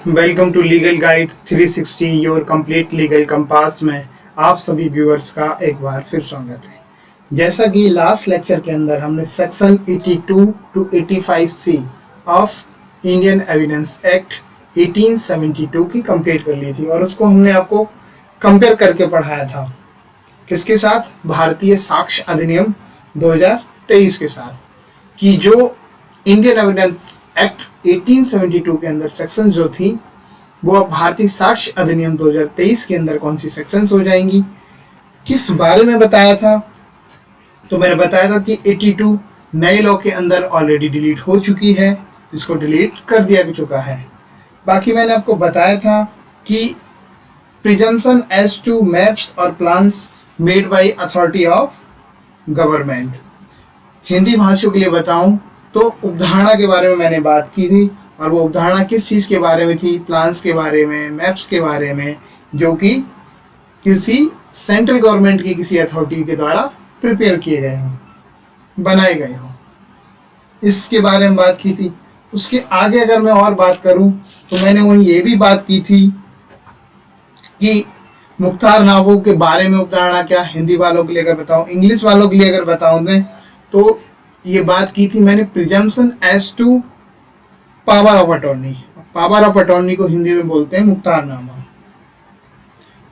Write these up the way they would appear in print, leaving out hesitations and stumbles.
Welcome to legal guide 360 your complete legal compass में आप सभी व्यूअर्स का एक बार फिर स्वागत है। जैसा कि लास्ट लेक्चर के अंदर हमने section 82 to 85 C of Indian evidence act 1872 की कंप्लीट कर ली थी और उसको हमने आपको कंपेयर करके पढ़ाया था किसके साथ, भारतीय साक्ष्य अधिनियम 2023 के साथ, कि जो इंडियन एविडेंस एक्ट 1872 के अंदर सेक्शन जो थी वो अब भारतीय साक्ष्य अधिनियम 2023 के अंदर कौन सी सेक्शंस हो जाएंगी, किस बारे में बताया था। तो मैंने बताया था कि 82 नए लॉ के अंदर ऑलरेडी डिलीट हो चुकी है, इसको डिलीट कर दिया चुका है। बाकी मैंने आपको बताया था कि प्रिजम्पशन एज टू मैप्स और plans made by authority of government. Hindi भाषियों के लिए बताऊं तो उपधारणा के बारे में मैंने बात की थी, और वो उपधारणा किस चीज़ के बारे में थी, प्लान्स के बारे में, मैप्स के बारे में, जो कि किसी सेंट्रल गवर्नमेंट की किसी अथॉरिटी के द्वारा प्रिपेयर किए गए हों, बनाए गए हों, इसके बारे में बात की थी। उसके आगे अगर मैं और बात करूं तो मैंने वहीं ये भी बात की थी कि मुख्तारनामों के बारे में उपधारणा क्या, हिंदी वालों के लिए अगर बताऊं, इंग्लिश वालों के लिए अगर बताऊं तो ये बात की थी मैंने presumption as to power of attorney. Power of attorney को हिंदी में बोलते हैं मुख्तारनामा।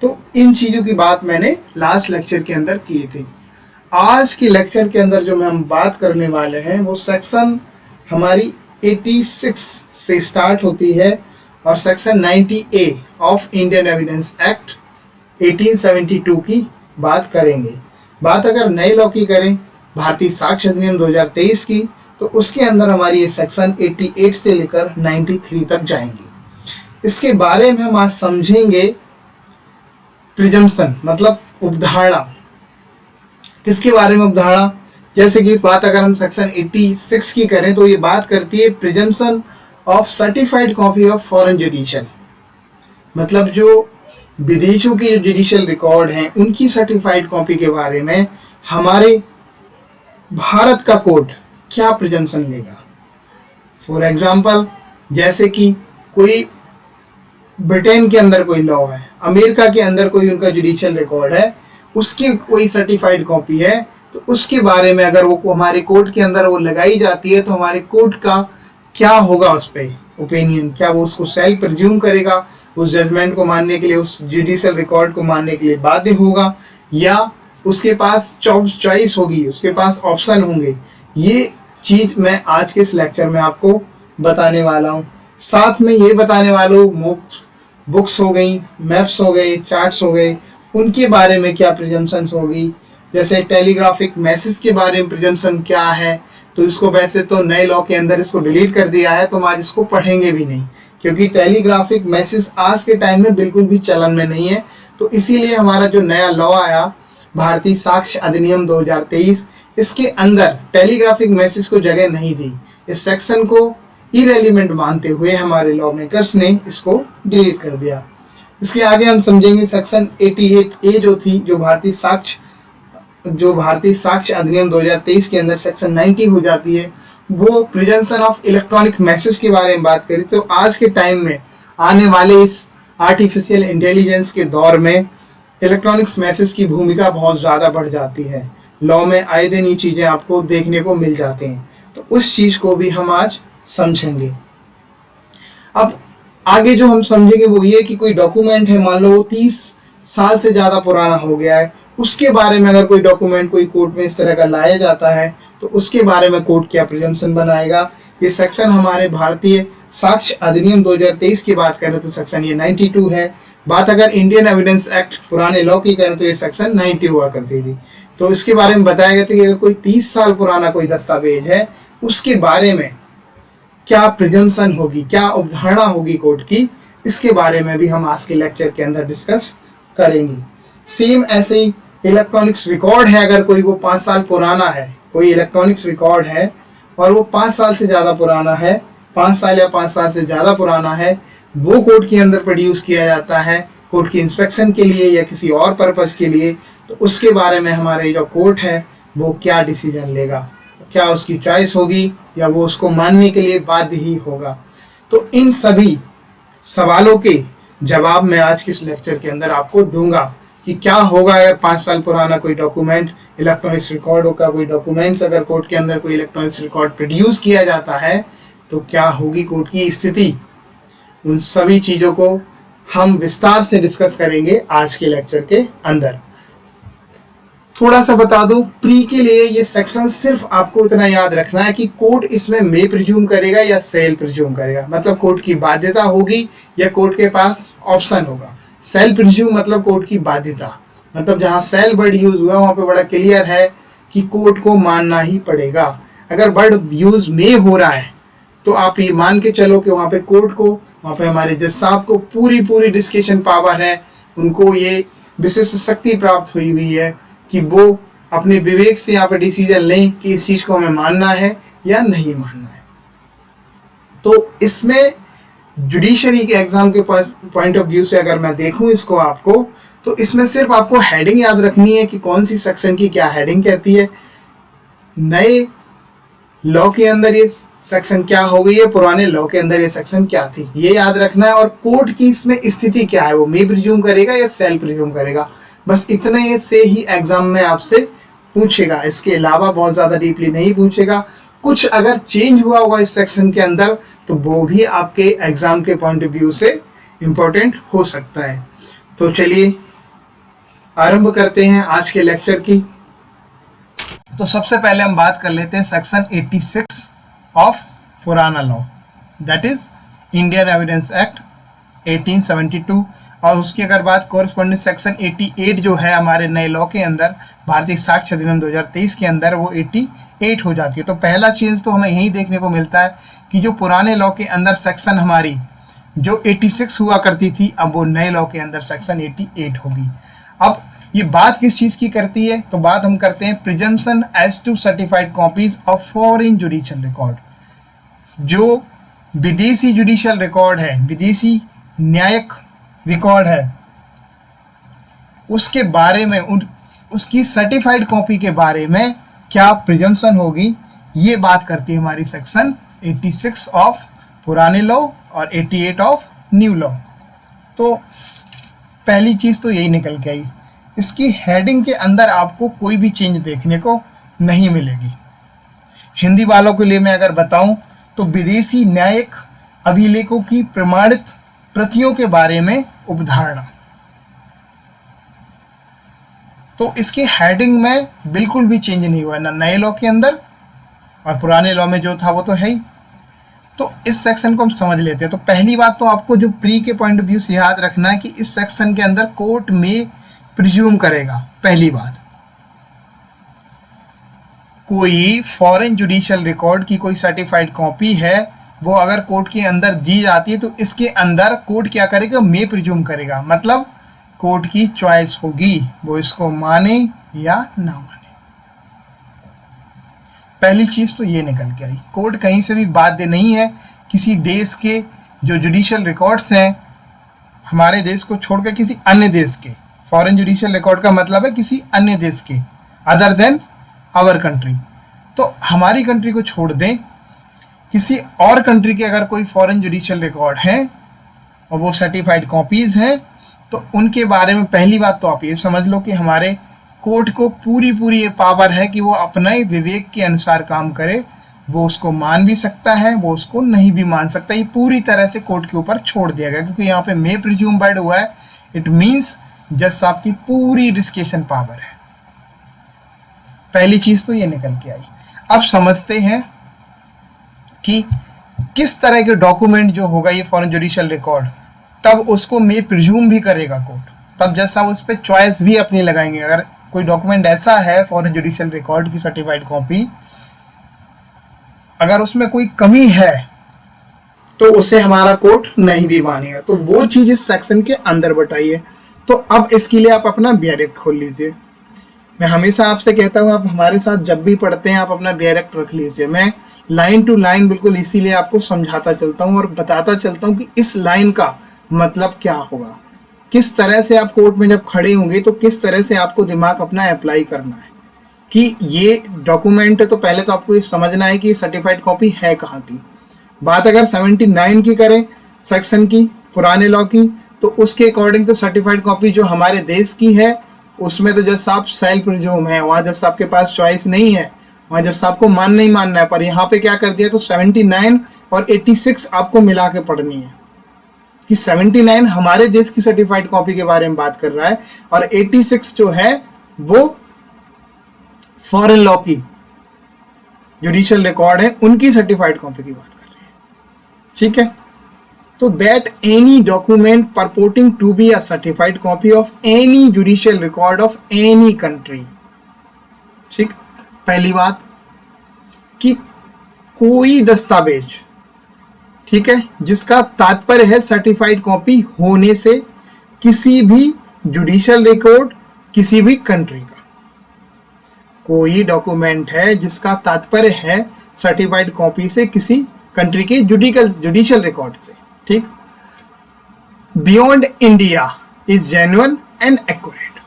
तो इन चीजों की बात मैंने लास्ट लेक्चर के अंदर की थी। आज के लेक्चर के अंदर जो हम बात करने वाले हैं वो सेक्शन हमारी 86 से स्टार्ट होती है और section 90A of Indian evidence act 1872 की बात करेंगे। बात अगर नए लॉ की करें, भारतीय साक्ष्य अधिनियम 2023 की, तो उसके अंदर हमारी ये सेक्शन 88 से लेकर 93 तक जाएंगी। इसके बारे में हम आज समझेंगे प्रिजम्पशन मतलब उपधारणा। किसके बारे में उपधारणा? जैसे कि बात अगर हम सेक्शन 86 की करें तो ये बात करती है presumption of certified copy of foreign judicial, मतलब जो विदेशों के जो जुडिशियल रिकॉर्ड हैं उनकी सर्टिफाइड कॉपी के बारे में हमारे भारत का कोर्ट क्या प्रिजम्पशन लेगा। फॉर एग्जाम्पल, जैसे कि कोई ब्रिटेन के अंदर कोई लॉ है, अमेरिका के अंदर कोई उनका जुडिशियल रिकॉर्ड है, उसकी कोई सर्टिफाइड कॉपी है, तो उसके बारे में अगर वो हमारे कोर्ट के अंदर वो लगाई जाती है तो हमारे कोर्ट का क्या होगा उस पर ओपिनियन, क्या वो उसको सेल्फ प्रिज्यूम करेगा, उस जजमेंट को मानने के लिए, उस जुडिशियल रिकॉर्ड को मानने के लिए बाध्य होगा, या उसके पास चॉइस होगी, उसके पास ऑप्शन होंगे। ये चीज़ मैं आज के इस लेक्चर में आपको बताने वाला हूँ। साथ में ये बताने वाला हूँ बुक्स हो गई, मैप्स हो गए, चार्ट्स हो गए, उनके बारे में क्या प्रिजम्पशंस होगी। जैसे टेलीग्राफिक मैसेज के बारे में प्रिजम्पशन क्या है, तो इसको वैसे तो नए लॉ के अंदर इसको डिलीट कर दिया है, तो हम आज इसको पढ़ेंगे भी नहीं, क्योंकि टेलीग्राफिक मैसेज आज के टाइम में बिल्कुल भी चलन में नहीं है। तो इसीलिए हमारा जो नया लॉ आया भारतीय साक्ष्य अधिनियम 2023, इसके अंदर टेलीग्राफिक मैसेज को जगह नहीं दी। इस सेक्शन को इरेलीवेंट मानते हुए हमारे लॉ मेकर्स ने इसको डिलीट कर दिया। इसके आगे हम समझेंगे सेक्शन 88A जो थी, जो भारतीय साक्ष्य अधिनियम 2023 के अंदर सेक्शन 90 हो जाती है, वो प्रिजम्पशन ऑफ इलेक्ट्रॉनिक मैसेज के बारे में बात करी। तो आज के टाइम में आने वाले इस आर्टिफिशियल इंटेलिजेंस के दौर में इलेक्ट्रॉनिक्स मैसेज की भूमिका बहुत ज़्यादा बढ़ जाती है। लॉ में आए दिन ये चीज़ें आपको देखने को मिल जाती हैं, तो उस चीज़ को भी हम आज समझेंगे। अब आगे जो हम समझेंगे वो ये कि कोई डॉक्यूमेंट है, मान लो वो 30 साल से ज़्यादा पुराना हो गया है, उसके बारे में अगर कोई डॉक्यूमेंट कोई कोर्ट में इस तरह का लाया जाता है तो उसके बारे में कोर्ट क्या प्रिजम्पशन बनाएगा। ये सेक्शन हमारे भारतीय साक्ष्य अधिनियम 2023 की बात करें तो सेक्शन ये 92 है। बात अगर इंडियन एविडेंस एक्ट पुराने लॉ की करें तो ये सेक्शन 90 हुआ करती थी। तो इसके बारे में बताया गया था कि अगर कोई 30 साल पुराना कोई दस्तावेज है, उसके बारे में क्या प्रिजम्पशन होगी, क्या उपधारणा होगी कोर्ट की, इसके बारे में भी हम आज के लेक्चर के अंदर डिस्कस करेंगे। सेम ऐसे ही इलेक्ट्रॉनिक्स रिकॉर्ड है, अगर कोई वो 5 साल पुराना है, कोई इलेक्ट्रॉनिक्स रिकॉर्ड है और वो 5 साल से ज़्यादा पुराना है, 5 साल या 5 साल से ज़्यादा पुराना है, वो कोर्ट के अंदर प्रोड्यूस किया जाता है कोर्ट की इंस्पेक्शन के लिए या किसी और पर्पस के लिए, तो उसके बारे में हमारे जो कोर्ट है वो क्या डिसीजन लेगा, क्या उसकी चॉइस होगी या वो उसको मानने के लिए बाध्य ही होगा। तो इन सभी सवालों के जवाब मैं आज के इस लेक्चर के अंदर आपको दूंगा कि क्या होगा अगर 5 साल पुराना कोई डॉक्यूमेंट इलेक्ट्रॉनिक्स रिकॉर्ड का कोई डॉक्यूमेंट्स अगर कोर्ट के अंदर कोई इलेक्ट्रॉनिक्स रिकॉर्ड प्रोड्यूस किया जाता है तो क्या होगी कोर्ट की स्थिति। उन सभी चीज़ों को हम विस्तार से डिस्कस करेंगे आज के लेक्चर के अंदर। थोड़ा सा बता दूं, प्री के लिए ये सेक्शन सिर्फ आपको इतना याद रखना है कि कोर्ट इसमें मे प्रिज्यूम करेगा या सेल प्रिज्यूम करेगा, मतलब कोर्ट की बाध्यता होगी या कोर्ट के पास ऑप्शन होगा। सेल प्रिज्यूम मतलब कोर्ट की बाध्यता, मतलब जहां सेल वर्ड यूज हुआ वहां पे बड़ा क्लियर है कि कोर्ट को मानना ही पड़ेगा। अगर वर्ड यूज में हो रहा है तो आप ये मान के चलो कि वहां पे कोर्ट को, वहां पे हमारे जज साहब को पूरी डिस्कशन पावर है, उनको ये विशिष्ट शक्ति प्राप्त हुई है कि वो अपने विवेक से यहाँ पे डिसीजन लें कि इस चीज को हमें मानना है या नहीं मानना है। तो इसमें जुडिशरी के एग्जाम के पॉइंट ऑफ व्यू से अगर मैं देखूं इसको आपको, तो इसमें सिर्फ आपको हेडिंग याद रखनी है कि कौन सी सेक्शन की क्या हेडिंग कहती है, नए लॉ के अंदर ये सेक्शन क्या हो गई है, पुराने लॉ के अंदर ये सेक्शन क्या थी, ये याद रखना है। और कोर्ट की इसमें स्थिति क्या है, वो मे प्रिज्यूम करेगा या सेल प्रिज्यूम करेगा, बस इतने से ही एग्जाम में आपसे पूछेगा। इसके अलावा बहुत ज़्यादा डीपली नहीं पूछेगा। कुछ अगर चेंज हुआ होगा इस सेक्शन के अंदर तो वो भी आपके एग्जाम के पॉइंट ऑफ व्यू से इम्पोर्टेंट हो सकता है। तो चलिए आरंभ करते हैं आज के लेक्चर की। तो सबसे पहले हम बात कर लेते हैं सेक्शन 86 ऑफ पुराना law, that is Indian evidence act 1872। और उसकी अगर बात कोरस्पॉन्डिंग सेक्शन 88 जो है हमारे नए लॉ के अंदर, भारतीय साक्ष्य अधिनियम 2023 के अंदर, वो 88 हो जाती है। तो पहला चेंज तो हमें यही देखने को मिलता है कि जो पुराने लॉ के अंदर सेक्शन हमारी जो 86 हुआ करती थी, अब वो नए लॉ के अंदर सेक्शन 88 होगी। अब ये बात किस चीज़ की करती है, तो बात हम करते हैं presumption as to certified copies of foreign judicial record. जो विदेशी जुडिशियल रिकॉर्ड है, विदेशी न्यायिक रिकॉर्ड है, उसके बारे में उसकी सर्टिफाइड कॉपी के बारे में क्या प्रिजम्पशन होगी, ये बात करती है हमारी सेक्शन 86 ऑफ पुराने लॉ और 88 ऑफ न्यू लॉ। तो पहली चीज़ तो यही निकल के आई। इसकी हेडिंग के अंदर आपको कोई भी चेंज देखने को नहीं मिलेगी। हिंदी वालों के लिए मैं अगर बताऊं तो विदेशी न्यायिक अभिलेखों की प्रमाणित प्रतियों के बारे में उपधारणा। तो इसकी हेडिंग में बिल्कुल भी चेंज नहीं हुआ, ना नए लॉ के अंदर और पुराने लॉ में जो था वो तो है ही। तो इस सेक्शन को हम समझ लेते हैं। तो पहली बात तो आपको जो प्री के पॉइंट ऑफ व्यू से याद रखना है कि इस सेक्शन के अंदर कोर्ट में प्रिज्यूम करेगा। पहली बात, कोई फॉरेन जुडिशियल रिकॉर्ड की कोई सर्टिफाइड कॉपी है, वो अगर कोर्ट के अंदर दी जाती है तो इसके अंदर कोर्ट क्या करेगा, मे प्रिज्यूम करेगा। मतलब कोर्ट की चॉइस होगी, वो इसको माने या ना माने। पहली चीज तो ये निकल के आई। कोर्ट कहीं से भी बाध्य नहीं है किसी देश के जो जुडिशियल रिकॉर्ड्स हैं, हमारे देश को छोड़कर किसी अन्य देश के, फॉरेन जुडिशियल रिकॉर्ड का मतलब है किसी अन्य देश के, अदर देन आवर कंट्री। तो हमारी कंट्री को छोड़ दें, किसी और कंट्री के अगर कोई फॉरेन जुडिशियल रिकॉर्ड है और वो सर्टिफाइड कॉपीज हैं, तो उनके बारे में पहली बात तो आप ये समझ लो कि हमारे कोर्ट को पूरी ये पावर है कि वो अपने विवेक के अनुसार काम करे। वो उसको मान भी सकता है, वो उसको नहीं भी मान सकता। ये पूरी तरह से कोर्ट के ऊपर छोड़ दिया गया, क्योंकि यहाँ पे मे प्रिज्यूम वर्ड हुआ है। इट मीन्स जज साहब की पूरी डिस्कशन पावर है। पहली चीज तो ये निकल के आई। अब समझते हैं कि किस तरह के डॉक्यूमेंट जो होगा ये फॉरेन जुडिशियल रिकॉर्ड, तब उसको मे प्रिज्यूम भी करेगा कोर्ट। तब जज साहब उस पर चॉइस भी अपनी लगाएंगे। अगर कोई डॉक्यूमेंट ऐसा है फॉरेन जुडिशियल रिकॉर्ड की सर्टिफाइड कॉपी, अगर उसमें कोई कमी है तो उसे हमारा कोर्ट नहीं भी मानेगा। तो वो चीज इस सेक्शन के अंदर बताइए। तो अब इसके लिए आप अपना BR खोल लीजिए। मैं हमेशा आपसे कहता हूँ, आप हमारे साथ जब भी पढ़ते हैं आप अपना BR रख लीजिए। मैं लाइन टू लाइन बिल्कुल इसीलिए आपको समझाता चलता हूँ और बताता चलता हूँ कि इस लाइन का मतलब क्या होगा, किस तरह से आप कोर्ट में जब खड़े होंगे तो किस तरह से आपको दिमाग अपना अप्लाई करना है कि ये डॉक्यूमेंट है। तो पहले तो आपको ये समझना है कि सर्टिफाइड कॉपी है कहाँ की। बात अगर 79 की करें सेक्शन की, पुराने लॉ की, तो उसके अकॉर्डिंग तो सर्टिफाइड कॉपी जो हमारे देश की है उसमें तो जज साहब सेल्फ प्रिज्यूम है, वहाँ जज साहब के पास चॉइस नहीं है, वहाँ जज साहब को मानना ही मानना है। पर यहाँ पे क्या कर दिया, तो 79 और 86 आपको मिला के पढ़नी है कि 79 हमारे देश की सर्टिफाइड कॉपी के बारे में बात कर रहा है और 86 जो है वो फॉरेन लॉ की जुडिशियल रिकॉर्ड है उनकी सर्टिफाइड कॉपी की बात कर रही है। ठीक है, तो that any document purporting to be a certified copy of any judicial record of any country. ठीक, पहली बात कि कोई दस्तावेज, ठीक है, जिसका तात्पर्य है सर्टिफाइड कॉपी होने से किसी भी जुडिशियल रिकॉर्ड किसी भी कंट्री का, कोई डॉक्यूमेंट है जिसका तात्पर्य है सर्टिफाइड कॉपी से किसी कंट्री के जुडिशियल रिकॉर्ड से। ठीक, beyond India is genuine and accurate,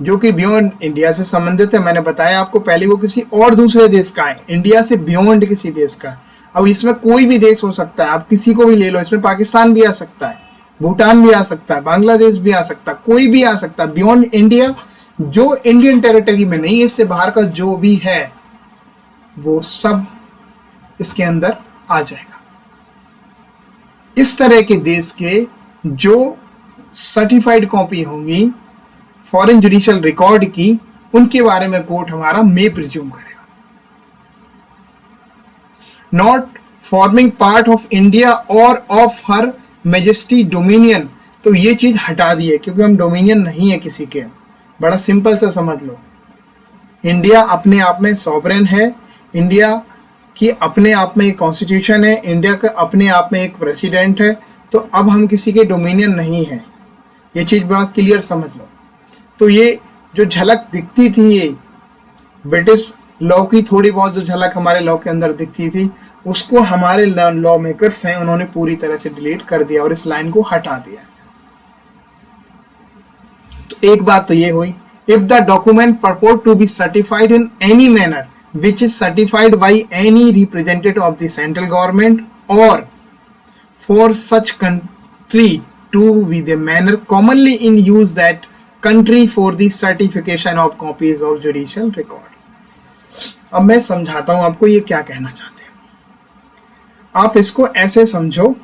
जो कि बियॉन्ड इंडिया से संबंधित है। मैंने बताया आपको पहले वो किसी और दूसरे देश का है, इंडिया से बियॉन्ड किसी देश का है। अब इसमें कोई भी देश हो सकता है, आप किसी को भी ले लो, इसमें पाकिस्तान भी आ सकता है, भूटान भी आ सकता है, बांग्लादेश भी आ सकता है, कोई भी आ सकता है। बियॉन्ड इंडिया जो इंडियन टेरिटरी में नहीं है, इससे बाहर का जो भी है वो सब इसके अंदर आ जाएगा। इस तरह के देश के जो सर्टिफाइड कॉपी होंगी फॉरेन जुडिशियल रिकॉर्ड की, उनके बारे में कोर्ट हमारा मे प्रिज्यूम करेगा। Not forming part of India और ऑफ हर मेजेस्टी डोमिनियन, तो ये चीज हटा दी है क्योंकि हम डोमिनियन नहीं है किसी के। बड़ा सिंपल सा समझ लो, इंडिया अपने आप में सॉवरेन है, इंडिया की अपने आप में एक कॉन्स्टिट्यूशन है, इंडिया का अपने आप में एक प्रेसिडेंट है, तो अब हम किसी के डोमिनियन नहीं है। ये चीज़ बड़ा क्लियर समझ लो। तो ये जो झलक दिखती थी, ये ब्रिटिश लॉ की थोड़ी बहुत जो झलक हमारे लॉ के अंदर दिखती थी, उसको हमारे लॉ मेकर्स हैं उन्होंने पूरी तरह से डिलीट कर दिया और इस लाइन को हटा दिया। तो एक बात तो ये हुई, if the document purport to be certified in any manner which is certified by any representative of the central government or for such country to be the manner commonly in use that country for the certification of copies of judicial record। अब मैं समझाता हूं आपको ये क्या कहना चाहते हैं। आप इसको ऐसे समझो,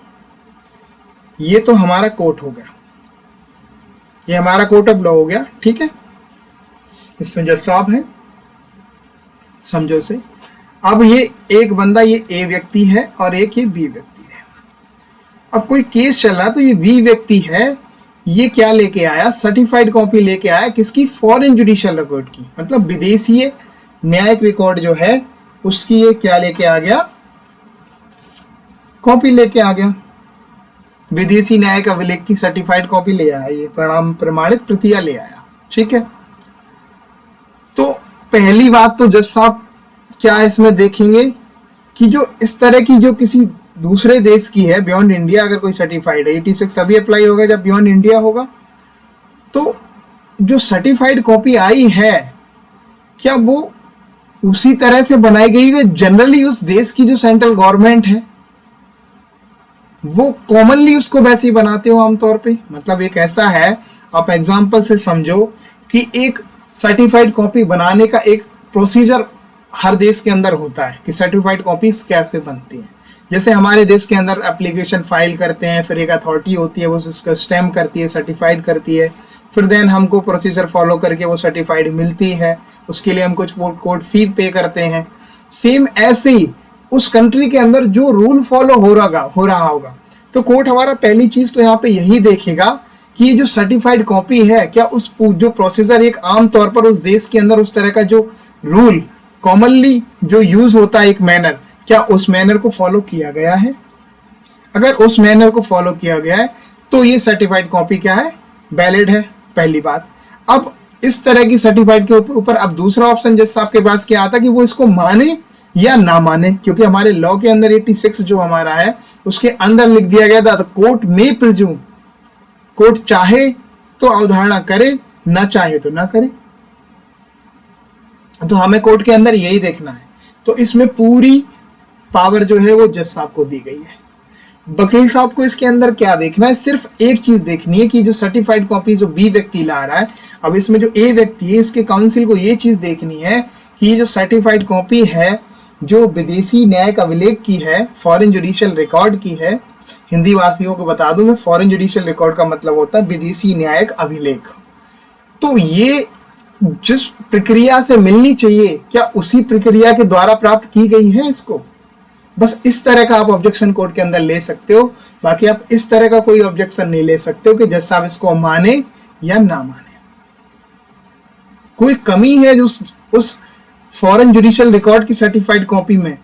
ये तो हमारा कोर्ट हो गया, ये हमारा कोर्ट ऑफ लॉ हो गया। ठीक है, इसमें जज साहब है, समझो से। अब ये एक बंदा, ये ए व्यक्ति है और एक ये बी व्यक्ति है। अब कोई केस चल रहा, तो ये बी व्यक्ति है, ये क्या लेके आया, सर्टिफाइड कॉपी लेके आया किसकी, फॉरेन जुडिशियल रिकॉर्ड की, मतलब विदेशी न्यायिक रिकॉर्ड जो है उसकी ये क्या लेके आ गया, कॉपी लेके आ गया, विदेशी न्यायिक अभिलेख की सर्टिफाइड कॉपी ले आया, ये प्रमाणित प्रतियां ले आया। ठीक है, तो पहली बात तो जज साहब क्या इसमें देखेंगे कि जो इस तरह की जो किसी दूसरे देश की है बियॉन्ड इंडिया, अगर कोई सर्टिफाइड है, 86 तभी अप्लाई होगा जब बियॉन्ड इंडिया होगा। तो जो सर्टिफाइड कॉपी आई है, क्या वो उसी तरह से बनाई गई है जनरली उस देश की जो सेंट्रल गवर्नमेंट है वो कॉमनली उसको वैसे ही बनाते हो आमतौर पे। मतलब एक ऐसा है, आप एग्जांपल से समझो कि एक सर्टिफाइड कॉपी बनाने का एक प्रोसीजर हर देश के अंदर होता है कि सर्टिफाइड कॉपी कैसे बनती है। जैसे हमारे देश के अंदर एप्लीकेशन फाइल करते हैं, फिर एक अथॉरिटी होती है वो उसका स्टैम्प करती है, सर्टिफाइड करती है, फिर देन हमको प्रोसीजर फॉलो करके वो सर्टिफाइड मिलती है, उसके लिए हम कुछ कोर्ट फी पे करते हैं। सेम ऐसे ही उस कंट्री के अंदर जो रूल फॉलो हो रहा होगा, तो कोर्ट हमारा पहली चीज तो यहाँ पे यही देखेगा कि ये जो सर्टिफाइड कॉपी है, क्या उस जो प्रोसीजर एक आम तौर पर उस देश के अंदर उस तरह का जो रूल कॉमनली जो यूज होता है एक मैनर, क्या उस मैनर को फॉलो किया गया है। अगर उस मैनर को फॉलो किया गया है तो ये सर्टिफाइड कॉपी क्या है, वैलिड है, पहली बात। अब इस तरह की सर्टिफाइड के ऊपर अब दूसरा ऑप्शन जैसे आपके पास क्या आता कि वो इसको माने या ना माने, क्योंकि हमारे लॉ के अंदर 86 जो हमारा है उसके अंदर लिख दिया गया था कोर्ट में प्रिज्यूम, कोर्ट चाहे तो अवधारणा करे, ना चाहे तो ना करे। तो हमें कोर्ट के अंदर यही देखना है। तो इसमें पूरी पावर जो है वो जज साहब को दी गई है। वकील साहब को इसके अंदर क्या देखना है, सिर्फ एक चीज देखनी है कि जो सर्टिफाइड कॉपी जो बी व्यक्ति ला रहा है, अब इसमें जो ए व्यक्ति है इसके काउंसिल को ये चीज देखनी है कि ये जो सर्टिफाइड कॉपी है जो विदेशी न्यायिक अभिलेख की है, फॉरेन जुडिशियल रिकॉर्ड की है। हिंदी वासियों को बता दूं मैं, फॉरेन जुडिशियल रिकॉर्ड का मतलब होता है विदेशी न्यायिक अभिलेख। तो ये जिस प्रक्रिया से मिलनी चाहिए क्या उसी प्रक्रिया के द्वारा प्राप्त की गई है इसको, बस इस तरह का आप ऑब्जेक्शन कोर्ट के अंदर ले सकते हो। बाकी आप इस तरह का कोई ऑब्जेक्शन नहीं ले सकते हो कि जज साहब इसको माने या ना माने। कोई कमी है जो उस फॉरेन जुडिशियल रिकॉर्ड की सर्टिफाइड कॉपी में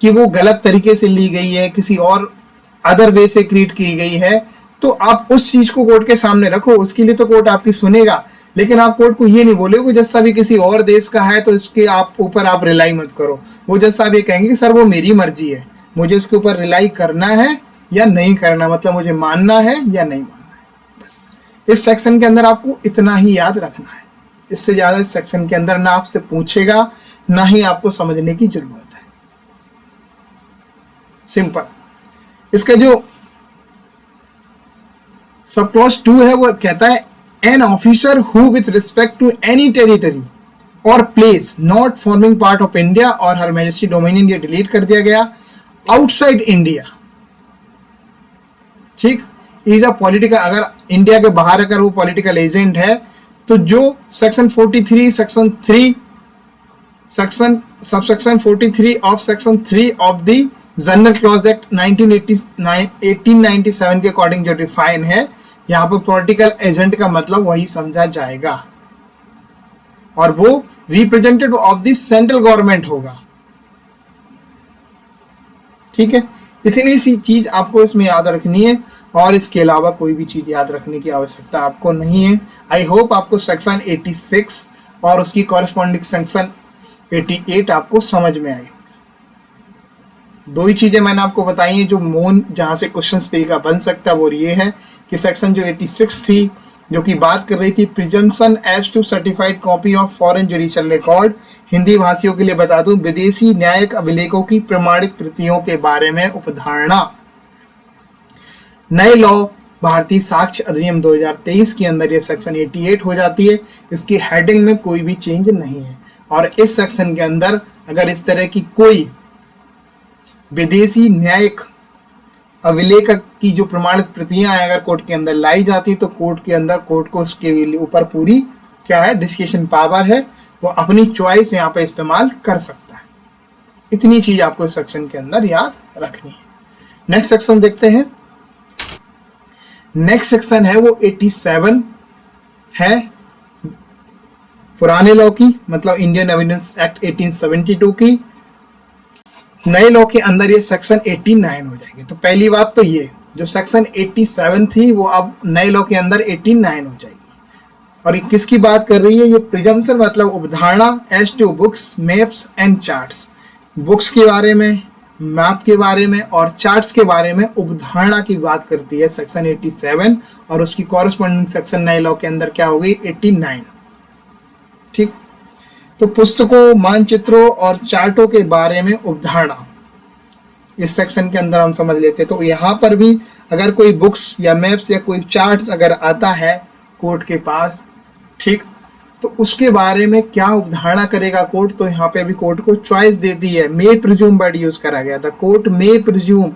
कि वो गलत तरीके से ली गई है, किसी और अदर वे से क्रिएट की गई है, तो आप उस चीज को कोर्ट के सामने रखो, उसके लिए तो कोर्ट आपकी सुनेगा। लेकिन आप कोर्ट को ये नहीं बोलोगे जज साहब किसी और देश का है तो इसके आप ऊपर आप रिलाई मत करो। वो जज साहब ये कहेंगे कि सर वो मेरी मर्जी है, मुझे इसके ऊपर रिलाई करना है या नहीं करना, मतलब मुझे मानना है या नहीं मानना है। बस इस सेक्शन के अंदर आपको इतना ही याद रखना है, इससे ज्यादा इस सेक्शन के अंदर ना आपसे पूछेगा ना ही आपको समझने की जरूरत है। सिंपल। इसका जो सब क्लॉज 2 है वो कहता है an officer who with respect to any territory और place not forming part of India और हर मैजेस्टी डोमिनियन, ये डिलीट कर दिया गया, आउटसाइड इंडिया, ठीक, इज अ पॉलिटिकल, अगर इंडिया के बाहर अगर वो पॉलिटिकल एजेंट है तो जो section 43 section 3 section subsection 43 of section 3 of the general clause act 1897 के अकॉर्डिंग जो डिफाइन है, यहाँ पर पॉलिटिकल एजेंट का मतलब वही समझा जाएगा और वो representative of the central government होगा। ठीक है, इतनी सी चीज आपको इसमें याद रखनी है और इसके अलावा कोई भी चीज याद रखने की आवश्यकता आपको नहीं है। आई होप आपको सेक्शन 86 और उसकी कॉरेस्पॉन्डिंग सेक्शन 88 आपको समझ में आई। दो ही चीजें मैंने आपको बताई हैं जो मोन जहां से क्वेश्चन पे का बन सकता है, वो ये है कि सेक्शन जो 86 थी जो कि बात कर रही थी presumption as to certified copy of foreign judicial record, Hindi भाषियों के लिए बता दूं विदेशी न्यायिक अभिलेखों की प्रमाणित प्रतियों के बारे में उपधारणा। नए लॉ भारतीय साक्ष्य अधिनियम 2023 के अंदर ये सेक्शन 88 हो जाती है। इसकी हेडिंग में कोई भी चेंज नहीं है और इस सेक्शन के अंदर अगर इस तरह की कोई विदेशी न्यायिक अभिलेख की जो प्रमाणित प्रतियां हैं अगर कोर्ट के अंदर लाई जाती तो कोर्ट के अंदर कोर्ट को उसके ऊपर पूरी क्या है डिस्कशन पावर है, वो अपनी चॉइस यहाँ पे इस्तेमाल कर सकता है। इतनी चीज आपको इस सेक्शन के अंदर याद रखनी है। नेक्स्ट सेक्शन देखते हैं। नेक्स्ट सेक्शन है वो 87 है पुराने लॉ की, मतलब इंडियन एविडेंस एक्ट 1872 की। नए लॉ के अंदर ये सेक्शन 89 हो जाएगी। तो पहली बात तो ये जो सेक्शन 87 थी वो अब नए लॉ के अंदर 89 हो जाएगी। और ये किसकी बात कर रही है, ये प्रिजम्पशन मतलब उपधारणा as to books maps and charts, books के बारे में, मैप के बारे में और चार्ट्स के बारे में उपधारणा की बात करती है सेक्शन 87 और उसकी कॉरेस्पॉन्डिंग सेक्शन नए लॉ के अंदर क्या होगी 89। ठीक, तो पुस्तकों, मानचित्रों और चार्टों के बारे में उपधारणा इस सेक्शन के अंदर हम समझ लेते हैं। तो यहाँ पर भी अगर कोई बुक्स या मैप्स या कोई चार्ट्स अगर आता है कोर्ट के पास, ठीक, तो उसके बारे में क्या उपधारणा करेगा कोर्ट, तो यहाँ पे भी कोर्ट को चॉइस दे दी है। मे प्रिज्यूम वर्ड यूज करा गया था, कोर्ट मे प्रिज्यूम,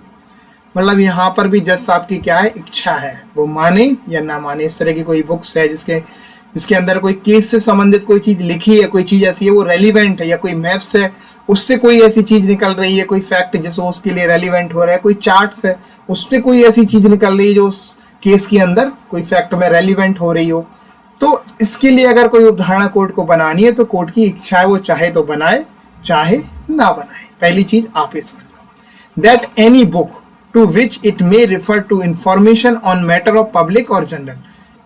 मतलब यहाँ पर भी जज साहब की क्या है इच्छा है, वो माने या ना माने। इस तरह की कोई बुक्स है जिसके अंदर कोई केस से संबंधित कोई चीज लिखी है, कोई चीज ऐसी है वो रेलिवेंट है, या कोई मैप्स है उससे कोई ऐसी चीज निकल रही है, कोई फैक्ट जैसे उसके लिए रेलिवेंट हो रहा है, कोई चार्ट्स है उससे कोई ऐसी चीज निकल रही है जो उस केस के अंदर कोई फैक्ट में रेलिवेंट हो रही हो, तो इसके लिए अगर कोई उपधारणा कोर्ट को बनानी है तो कोर्ट की इच्छा है वो चाहे तो बनाए चाहे ना बनाए। पहली चीज आप ये समझो that any book to which it may refer to information on matter of public और जनरल,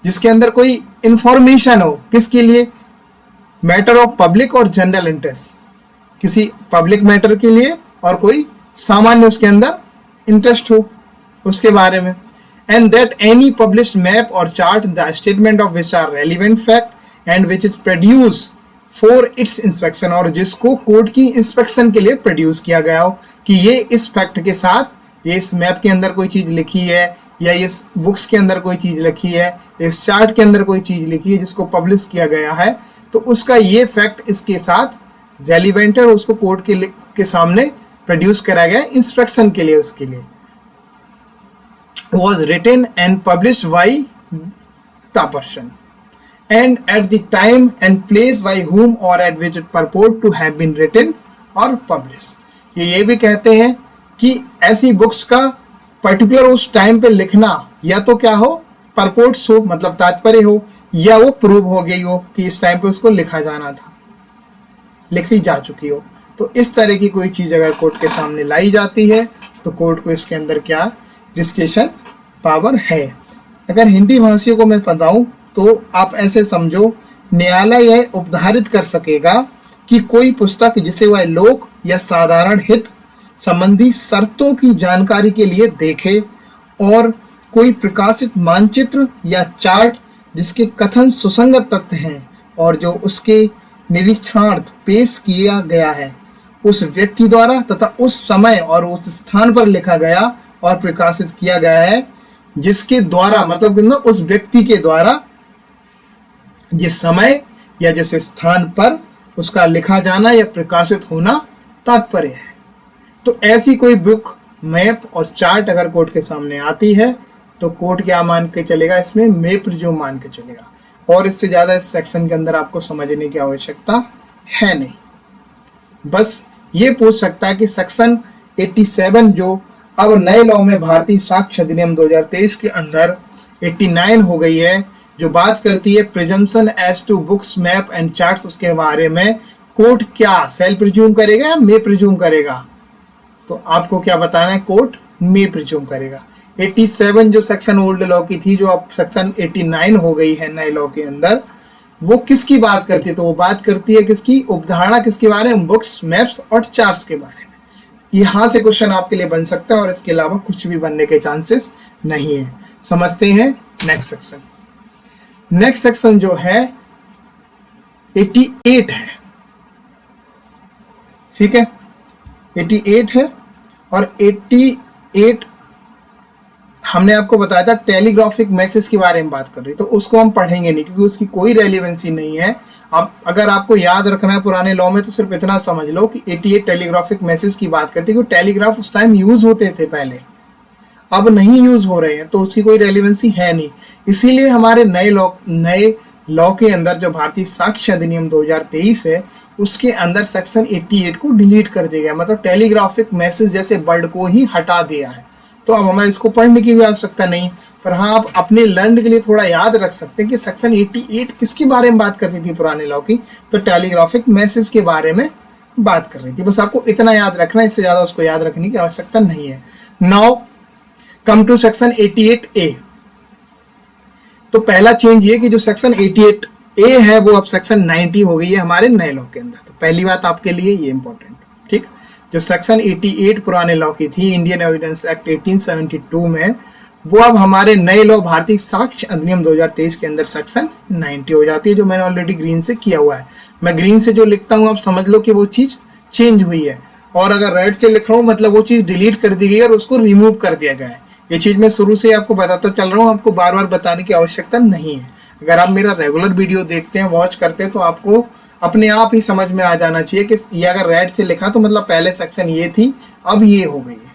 जिसके अंदर कोई इंफॉर्मेशन हो किसके लिए, मैटर ऑफ पब्लिक और जनरल इंटरेस्ट, किसी पब्लिक मैटर के लिए और कोई सामान्य उसके अंदर इंटरेस्ट हो उसके बारे में। And that any published map और chart the statement of which are relevant fact and which is produce for its inspection, और जिसको कोर्ट की इंस्पेक्शन के लिए प्रोड्यूस किया गया हो कि ये इस फैक्ट के साथ ये इस मैप के अंदर कोई चीज लिखी है या इस बुक्स के अंदर कोई चीज लिखी है, इस चार्ट के अंदर कोई चीज लिखी है जिसको पब्लिश किया गया है, तो उसका ये फैक्ट इसके साथ रेलिवेंट है और उसको कोर्ट के सामने प्रोड्यूस करा गया इंस्ट्रक्शन के लिए। उसके लिए was written and published by the person and at the time and place by whom or at which it purport to have been written or published। ये भी कहते हैं कि ऐसी बुक्स का पर्टिकुलर उस टाइम पे लिखना या तो क्या हो, परपोर्ट्स हो मतलब तात्पर्य हो, या वो प्रूव हो गई हो कि इस टाइम पे उसको लिखा जाना था, लिखी जा चुकी हो। तो इस तरह की कोई चीज अगर कोर्ट के सामने लाई जाती है तो कोर्ट को इसके अंदर क्या डिस्कशन पावर है। अगर हिंदी भाषियों को मैं बताऊं तो आप ऐसे समझो, न्यायालय यह उपधारित कर सकेगा कि कोई पुस्तक जिसे वह लोक या साधारण हित संबंधी शर्तों की जानकारी के लिए देखे और कोई प्रकाशित मानचित्र या चार्ट जिसके कथन सुसंगत तथ्य हैं और जो उसके निरीक्षणार्थ पेश किया गया है उस व्यक्ति द्वारा तथा उस समय और उस स्थान पर लिखा गया और प्रकाशित किया गया है, जिसके द्वारा मतलब उस व्यक्ति के द्वारा जिस समय या जिस स्थान पर उसका लिखा जाना या प्रकाशित होना तात्पर्य है। तो ऐसी कोई बुक, मैप और चार्ट अगर कोर्ट के सामने आती है तो कोर्ट क्या मान के चलेगा, इसमें मे प्रिज्यूम मान के चलेगा। और इससे ज्यादा इस सेक्शन के अंदर आपको समझने की आवश्यकता है नहीं। बस ये पूछ सकता है कि सेक्शन 87 जो अब नए लॉ में भारतीय साक्ष्य अधिनियम 2023 के अंदर 89 हो गई है, जो बात करती है presumption as to books, map and charts, उसके बारे में कोर्ट क्या सेल प्रिज्यूम करेगा या मे प्रिज्यूम करेगा? तो आपको क्या बताना है, कोर्ट मे प्रिज्यूम करेगा। 87 जो सेक्शन ओल्ड लॉ की थी, जो अब सेक्शन 89 हो गई है नए लॉ के अंदर, वो किसकी बात करती है? तो वो बात करती है किसकी, उपधारणा किसके बारे में, बुक्स, मैप्स और चार्ट्स के बारे में। यहां से क्वेश्चन आपके लिए बन सकता है और इसके अलावा कुछ भी बनने के चांसेस नहीं है। समझते हैं नेक्स्ट सेक्शन। नेक्स्ट सेक्शन जो है 88 है, ठीक है, 88 है। और 88 हमने आपको बताया था टेलीग्राफिक मैसेज के बारे में बात कर रही, तो उसको हम पढ़ेंगे नहीं क्योंकि उसकी कोई रेलिवेंसी नहीं है। अब अगर आपको याद रखना है पुराने लॉ में तो सिर्फ इतना समझ लो कि 88 टेलीग्राफिक मैसेज की बात करती है, क्योंकि टेलीग्राफ उस टाइम यूज होते थे पहले, अब नहीं यूज हो रहे हैं, तो उसकी कोई रेलिवेंसी है नहीं। इसीलिए हमारे नए लॉ के अंदर जो भारतीय साक्ष्य अधिनियम 2023 है उसके अंदर सेक्शन 88 को डिलीट कर दिया गया, मतलब टेलीग्राफिक मैसेज जैसे वर्ड को ही हटा दिया है। तो अब हमें इसको पढ़ने की भी आवश्यकता नहीं, पर हाँ आप अपने लर्न के लिए थोड़ा याद रख सकते हैं कि सेक्शन 88 किसके बारे में बात करती थी पुराने लॉ की, तो टेलीग्राफिक मैसेज के बारे में बात कर रही थी। बस आपको इतना याद रखना, इससे ज्यादा उसको याद रखने की आवश्यकता नहीं है। Now come to section 88A। तो पहला चेंज ये कि जो सेक्शन 88A है वो अब सेक्शन 90 हो गई है हमारे नए लॉ के अंदर। तो पहली बात आपके लिए ये इंपॉर्टेंट, ठीक। जो सेक्शन 88 पुराने लॉ की थी इंडियन एविडेंस एक्ट 1872 में, वो अब हमारे नए लॉ भारतीय साक्ष्य अधिनियम 2023 के अंदर सेक्शन 90 हो जाती है, जो मैंने ऑलरेडी ग्रीन से किया हुआ है। मैं ग्रीन से जो लिखता हूँ आप समझ लो कि वो चीज चेंज हुई है, और अगर रेड से लिख रहा हूँ मतलब वो चीज डिलीट कर दी गई और उसको रिमूव कर दिया गया है। ये चीज मैं शुरू से आपको बताता चल रहा हूँ, आपको बार बार बताने की आवश्यकता नहीं है। अगर आप मेरा रेगुलर वीडियो देखते हैं, वॉच करते हैं, तो आपको अपने आप ही समझ में आ जाना चाहिए कि ये अगर रेड से लिखा तो मतलब पहले सेक्शन ये थी, अब ये हो गई है।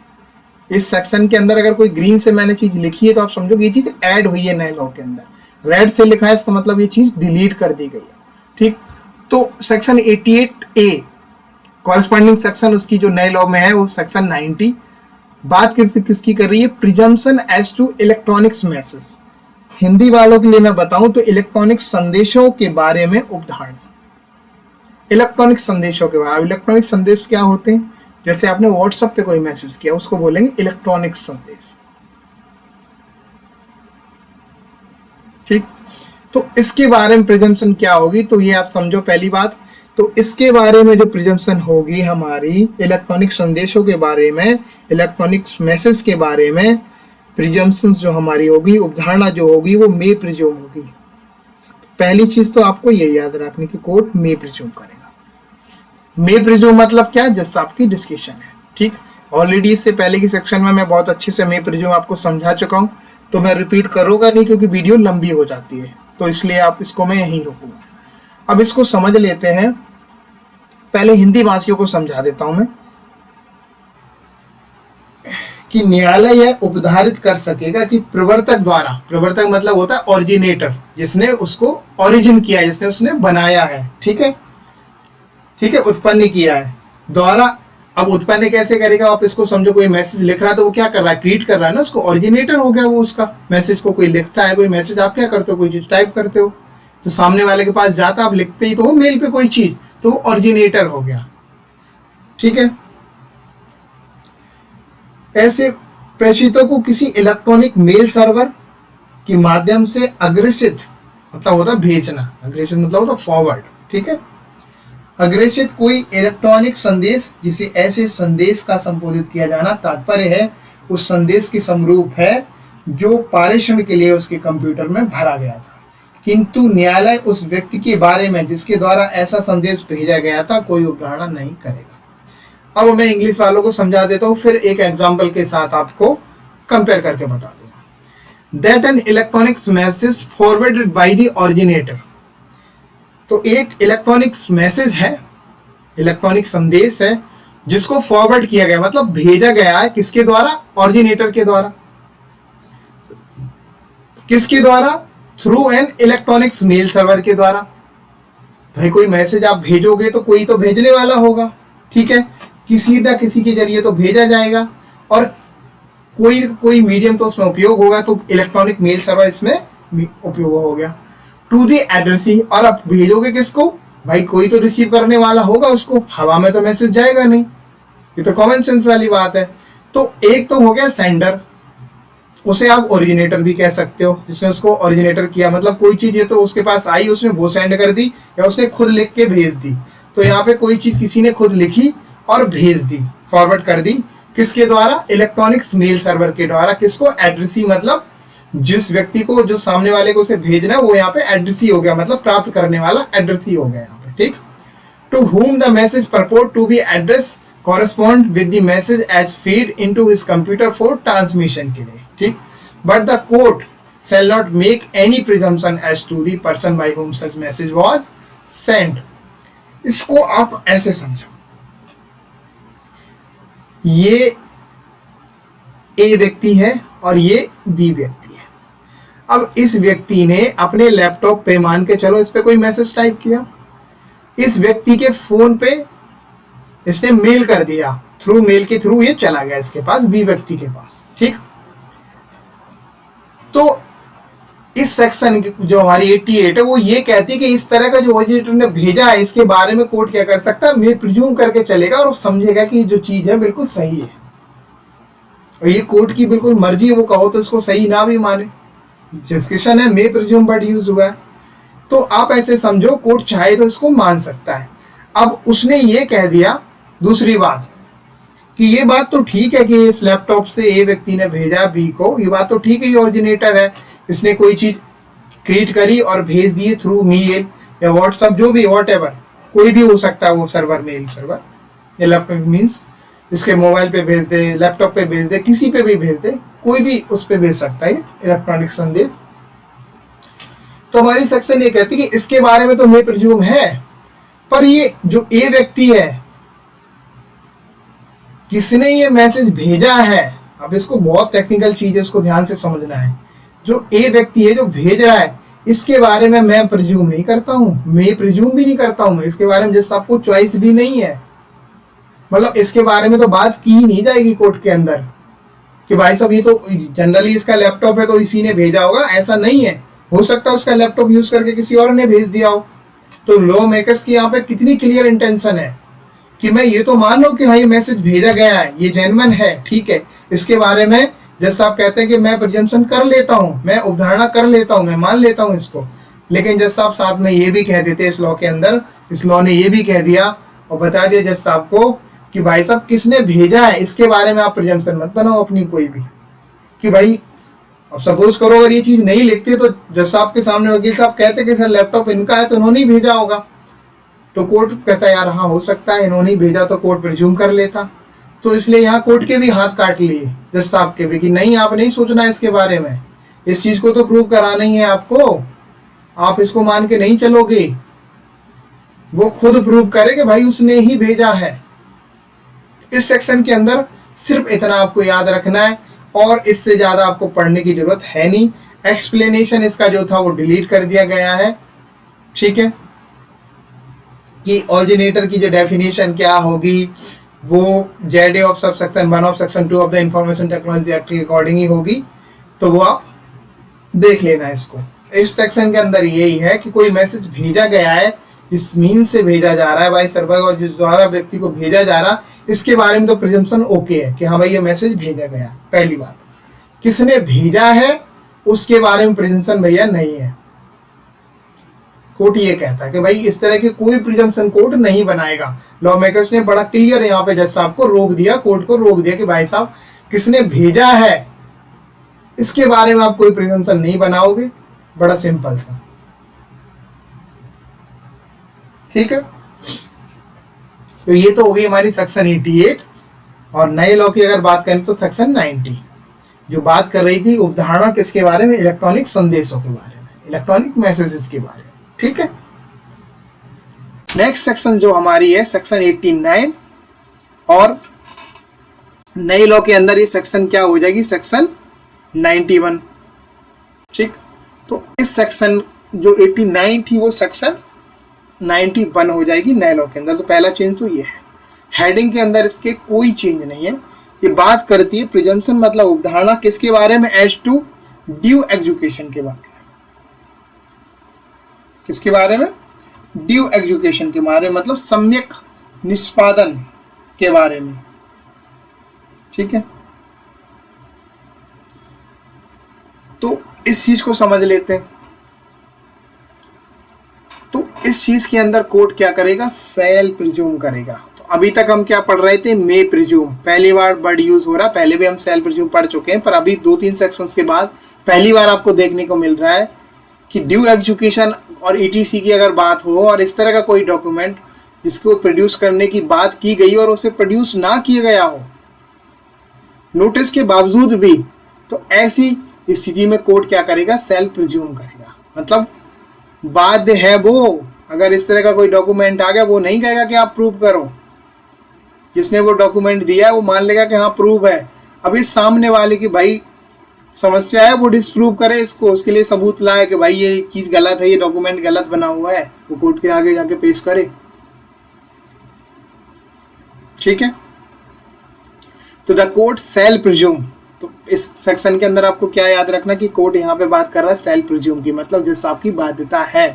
इस सेक्शन के अंदर अगर कोई ग्रीन से मैंने चीज लिखी है तो आप समझो कि ये चीज ऐड हुई है नए लॉ के अंदर। रेड से लिखा है इसका मतलब ये चीज डिलीट कर दी गई है, ठीक। तो सेक्शन 88A कॉरेस्पॉन्डिंग सेक्शन उसकी जो नए लॉ में है वो सेक्शन 90 बात किसकी कर रही है, presumption as to electronics message. Hindi वालों के लिए मैं बताऊं तो इलेक्ट्रॉनिक संदेशों के बारे में उपधारणा। इलेक्ट्रॉनिक संदेशों के बारे में, इलेक्ट्रॉनिक संदेश क्या होते हैं, जैसे आपने व्हाट्सएप पे कोई मैसेज किया उसको बोलेंगे इलेक्ट्रॉनिक संदेश, ठीक। तो इसके बारे में प्रिजम्पशन क्या होगी, तो ये आप समझो पहली बात। तो इसके बारे में जो प्रिजम्पशन होगी हमारी इलेक्ट्रॉनिक संदेशों के बारे में, इलेक्ट्रॉनिक मैसेज के बारे में प्रिजम्पशन जो हमारी होगी, उपधारणा जो होगी वो मे प्रिज्यूम होगी। पहली चीज तो आपको ये याद रखनी कि कोर्ट मे प्रिज्यूम करेगा। मे प्रिज्यूम मतलब क्या, जैसा आपकी डिस्कशन है, ठीक। ऑलरेडी इससे पहले की सेक्शन में मैं बहुत अच्छे से मे प्रिज्यूम आपको समझा चुका हूँ, तो मैं रिपीट करूँगा नहीं क्योंकि वीडियो लंबी हो जाती है, तो इसलिए आप इसको मैं यहीं रोकूंगा। अब इसको समझ लेते हैं। पहले हिंदी भाषियों को समझा देता हूं मैं कि न्यायालय यह उपधारित कर सकेगा कि प्रवर्तक द्वारा, प्रवर्तक मतलब होता है ओरिजिनेटर, जिसने उसको ओरिजिन किया है, जिसने उसने बनाया है, ठीक है, ठीक है, उत्पन्न किया है द्वारा। अब उत्पन्न कैसे करेगा आप इसको समझो। कोई मैसेज लिख रहा है तो वो क्या कर रहा है, क्रिएट कर रहा है ना, उसको ओरिजिनेटर हो गया वो उसका। मैसेज को कोई लिखता है, कोई मैसेज आप क्या करते हो, कोई चीज टाइप करते हो तो सामने वाले के पास जाता, आप लिखते ही तो वो मेल पे कोई चीज, तो वो ओरिजिनेटर हो गया, ठीक है। ऐसे प्रेषितों को किसी इलेक्ट्रॉनिक मेल सर्वर के माध्यम से अग्रेषित मतलब होता भेजना, अग्रेषित मतलब होता फॉरवर्ड, ठीक है। अग्रेषित कोई इलेक्ट्रॉनिक संदेश जिसे ऐसे संदेश का संबोधित किया जाना तात्पर्य है उस संदेश के समरूप है जो पारेषण के लिए उसके कंप्यूटर में भरा गया था, किंतु न्यायालय उस व्यक्ति के बारे में जिसके द्वारा ऐसा संदेश भेजा गया था कोई अवधारणा नहीं करेगा। अब मैं इंग्लिश वालों को समझा देता हूं, फिर एक एग्जांपल के साथ आपको कंपेयर करके बता दूंगा। That an electronic message forwarded by the originator, तो एक इलेक्ट्रॉनिक मैसेज है, इलेक्ट्रॉनिक संदेश है जिसको फॉरवर्ड किया गया मतलब भेजा गया है, किसके द्वारा, ओरिजिनेटर के द्वारा। किसके द्वारा, through an electronics mail server के द्वारा। भाई कोई मैसेज आप भेजोगे तो कोई तो भेजने वाला होगा, ठीक है, किसी न किसी के जरिए तो भेजा जाएगा और कोई मीडियम तो उसमें उपयोग होगा, तो इलेक्ट्रॉनिक मेल सर्वर इसमें उपयोग हो गया। टू द एड्रेसी, और आप भेजोगे किसको, भाई कोई तो रिसीव करने वाला होगा उसको, हवा में तो मैसेज जाएगा नहीं, ये तो कॉमन सेंस वाली बात है। तो एक तो हो गया सेंडर, उसे आप ओरिजिनेटर भी कह सकते हो, जिसने उसको ओरिजिनेटर किया, मतलब कोई चीज ये तो उसके पास आई, उसने वो सेंड कर दी या उसने खुद लिख के भेज दी। तो यहाँ पे कोई चीज किसी ने खुद लिखी और भेज दी, फॉरवर्ड कर दी, किसके द्वारा, इलेक्ट्रॉनिक्स मेल सर्वर के द्वारा। किसको, एड्रेसी, मतलब जिस व्यक्ति को, जो सामने वाले को उसे भेजना वो यहाँ पे एड्रेसी हो गया, मतलब प्राप्त करने वाला एड्रेसी हो गया यहाँ पे, ठीक। To whom the message purport to be addressed correspond with the message as feed into his computer for transmission के लिए, ठीक। But the court shall not make any presumption as to the person by whom such message was sent। इसको आप ऐसे समझो, ये ए व्यक्ति है और ये बी व्यक्ति है। अब इस व्यक्ति ने अपने लैपटॉप पे, मान के चलो इस पे कोई मैसेज टाइप किया, इस व्यक्ति के फोन पे इसने मेल कर दिया, थ्रू मेल के थ्रू ये चला गया इसके पास, बी व्यक्ति के पास, ठीक। तो इस सेक्शन जो हमारी 88 है वो ये कहती है कि इस तरह का जो ओरिजिनेटर ने भेजा है इसके बारे में कोर्ट क्या कर सकता है, मे प्रिज्यूम करके चलेगा और समझेगा कि जो चीज है बिल्कुल सही है, और ये कोर्ट की बिल्कुल मर्जी है, वो कहो तो इसको सही ना भी माने। डिस्कशन है, मे प्रिज्यूम वर्ड यूज हुआ है, तो आप ऐसे समझो कोर्ट चाहे तो इसको मान सकता है। अब उसने ये कह दिया दूसरी बात कि ये बात तो ठीक है कि इस लैपटॉप से ए व्यक्ति ने भेजा बी को, ये बात तो ठीक है, ये ओरिजिनेटर है, इसने कोई चीज क्रिएट करी और भेज दी थ्रू मेल या व्हाट्सएप, जो भी व्हाटएवर, कोई भी हो सकता है वो server, mail server, electronic means इसके मोबाइल पे भेज दे, लैपटॉप पे भेज दे, किसी पे भी भेज दे, कोई भी उस पे भेज सकता है इलेक्ट्रॉनिक संदेश। तो हमारी सेक्शन ये कहती है कि इसके बारे में तो मे प्रिज्यूम है, पर ये जो ए व्यक्ति है, किसने ये मैसेज भेजा है, अब इसको बहुत टेक्निकल चीज है, उसको ध्यान से समझना है। जो ए व्यक्ति है जो भेज रहा है, इसके बारे में मैं प्रिज्यूम नहीं करता हूं, मैं प्रिज्यूम भी नहीं करता हूं, इसके बारे में जैसे आपको चॉइस भी नहीं है, मतलब इसके बारे में तो बात की ही नहीं जाएगी कोर्ट के अंदर कि भाई साहब ये तो जनरली इसका लैपटॉप है तो इसी ने भेजा होगा, ऐसा नहीं है। हो सकता है उसका लैपटॉप यूज करके किसी और ने भेज दिया हो। तो लॉ मेकर्स की यहाँ पे कितनी क्लियर इंटेंशन है कि मैं ये तो मान लूं कि हाँ ये मैसेज भेजा गया है, ये जेन्युइन है, ठीक है, इसके बारे में जैसा आप कहते हैं कि मैं प्रिजम्पशन कर लेता हूँ, मैं उपधारणा कर लेता हूँ, मैं मान लेता हूँ इसको। लेकिन जज साहब साथ में ये भी कह देते इस लॉ के अंदर, इस लॉ ने ये भी कह दिया और बता दिया जज साहब को कि भाई साहब किसने भेजा है इसके बारे में आप प्रिजम्पशन मत बनाओ अपनी कोई भी, कि भाई अब सपोज करो अगर ये चीज नहीं लिखते तो जज साहब के सामने वकील साहब कहते कि सर लैपटॉप इनका है तो इन्होंने ही भेजा होगा, तो कोर्ट कहता है यार हाँ हो सकता है इन्होंने ही भेजा, तो कोर्ट प्रिज्यूम कर लेता। तो इसलिए यहाँ कोर्ट के भी हाथ काट लिए जज साहब के भी कि नहीं, आप नहीं सोचना इसके बारे में, इस चीज को तो प्रूव कराना ही है आपको, आप इसको मान के नहीं चलोगे, वो खुद प्रूव करे कि भाई उसने ही भेजा है। इस सेक्शन के अंदर सिर्फ इतना आपको याद रखना है और इससे ज्यादा आपको पढ़ने की जरूरत है नहीं। एक्सप्लेनेशन इसका जो था वो डिलीट कर दिया गया है, ठीक है, कि ऑरिजिनेटर की जो डेफिनेशन क्या होगी वो Z of sub section 1 of section 2 of the information technology act के अकॉर्डिंग ही होगी, तो वो आप देख लेना है इसको। इस सेक्शन के अंदर यही है कि कोई मैसेज भेजा गया है, इस मीन से भेजा जा रहा है भाई सर्वर, और जिस द्वारा व्यक्ति को भेजा जा रहा, इसके बारे में तो प्रिजम्पशन ओके है कि हाँ भाई ये मैसेज भेजा गया। पहली बात, किसने भेजा है उसके बारे में प्रिजम्पशन भैया नहीं है। कोर्ट ये कहता है कि भाई इस तरह के कोई प्रिजम्पशन कोर्ट नहीं बनाएगा। लॉ मेकर्स ने बड़ा क्लियर यहाँ पे जज साहब को रोक दिया, कोर्ट को रोक दिया कि भाई साहब किसने भेजा है इसके बारे में आप कोई प्रिजम्पशन नहीं बनाओगे। बड़ा सिंपल सा, ठीक है। तो ये तो हो गई हमारी सेक्शन 88। और नए लॉ की अगर बात करें तो सेक्शन 90 जो बात कर रही थी उदाहरण किसके बारे में, इलेक्ट्रॉनिक संदेशों के बारे में, इलेक्ट्रॉनिक मैसेजेस के बारे में, ठीक है। नेक्स्ट सेक्शन जो हमारी है सेक्शन 89 और नए लॉ के अंदर ये सेक्शन क्या हो जाएगी, सेक्शन 91, ठीक। तो इस सेक्शन जो 89 थी वो सेक्शन 91 हो जाएगी नए लॉ के अंदर। तो पहला चेंज तो ये है, हेडिंग के अंदर इसके कोई चेंज नहीं है। ये बात करती है प्रिजम्पशन मतलब उपधारणा किसके बारे में, एज टू ड्यू एग्जीक्यूशन के बारे में। किसके बारे में, ड्यू एग्जीक्यूशन के बारे में, मतलब सम्यक निष्पादन के बारे में, ठीक है। तो इस चीज को समझ लेते हैं। तो इस चीज के अंदर कोर्ट क्या करेगा, सेल प्रिज्यूम करेगा। तो अभी तक हम क्या पढ़ रहे थे, मे प्रिज्यूम, पहली बार वर्ड यूज हो रहा है, पहले भी हम सेल प्रिज्यूम पढ़ चुके हैं, पर अभी 2-3 सेक्शंस के बाद पहली बार आपको देखने को मिल रहा है कि ड्यू एग्जीक्यूशन और ईटीसी की अगर बात हो और इस तरह का कोई डॉक्यूमेंट जिसको प्रोड्यूस करने की बात की गई और उसे प्रोड्यूस ना किया गया हो नोटिस के बावजूद भी, तो ऐसी स्थिति में कोर्ट क्या करेगा, सेल प्रिज्यूम करेगा। मतलब बाध्य है वो, अगर इस तरह का कोई डॉक्यूमेंट आ गया वो नहीं कहेगा कि आप प्रूव करो, जिसने वो डॉक्यूमेंट दिया है वो मान लेगा कि हाँ प्रूव है। अभी सामने वाले की भाई समस्या है वो डिस्प्रूव करे इसको, उसके लिए सबूत लाए कि भाई ये चीज गलत है, ये डॉक्यूमेंट गलत बना हुआ है, वो कोर्ट के आगे जाके पेश करे, ठीक है। तो द कोर्ट सेल प्रिज्यूम, तो इस सेक्शन के अंदर आपको क्या याद रखना कि कोर्ट यहाँ पे बात कर रहा है सेल प्रिज्यूम की, मतलब जैसे आपकी बाध्यता है,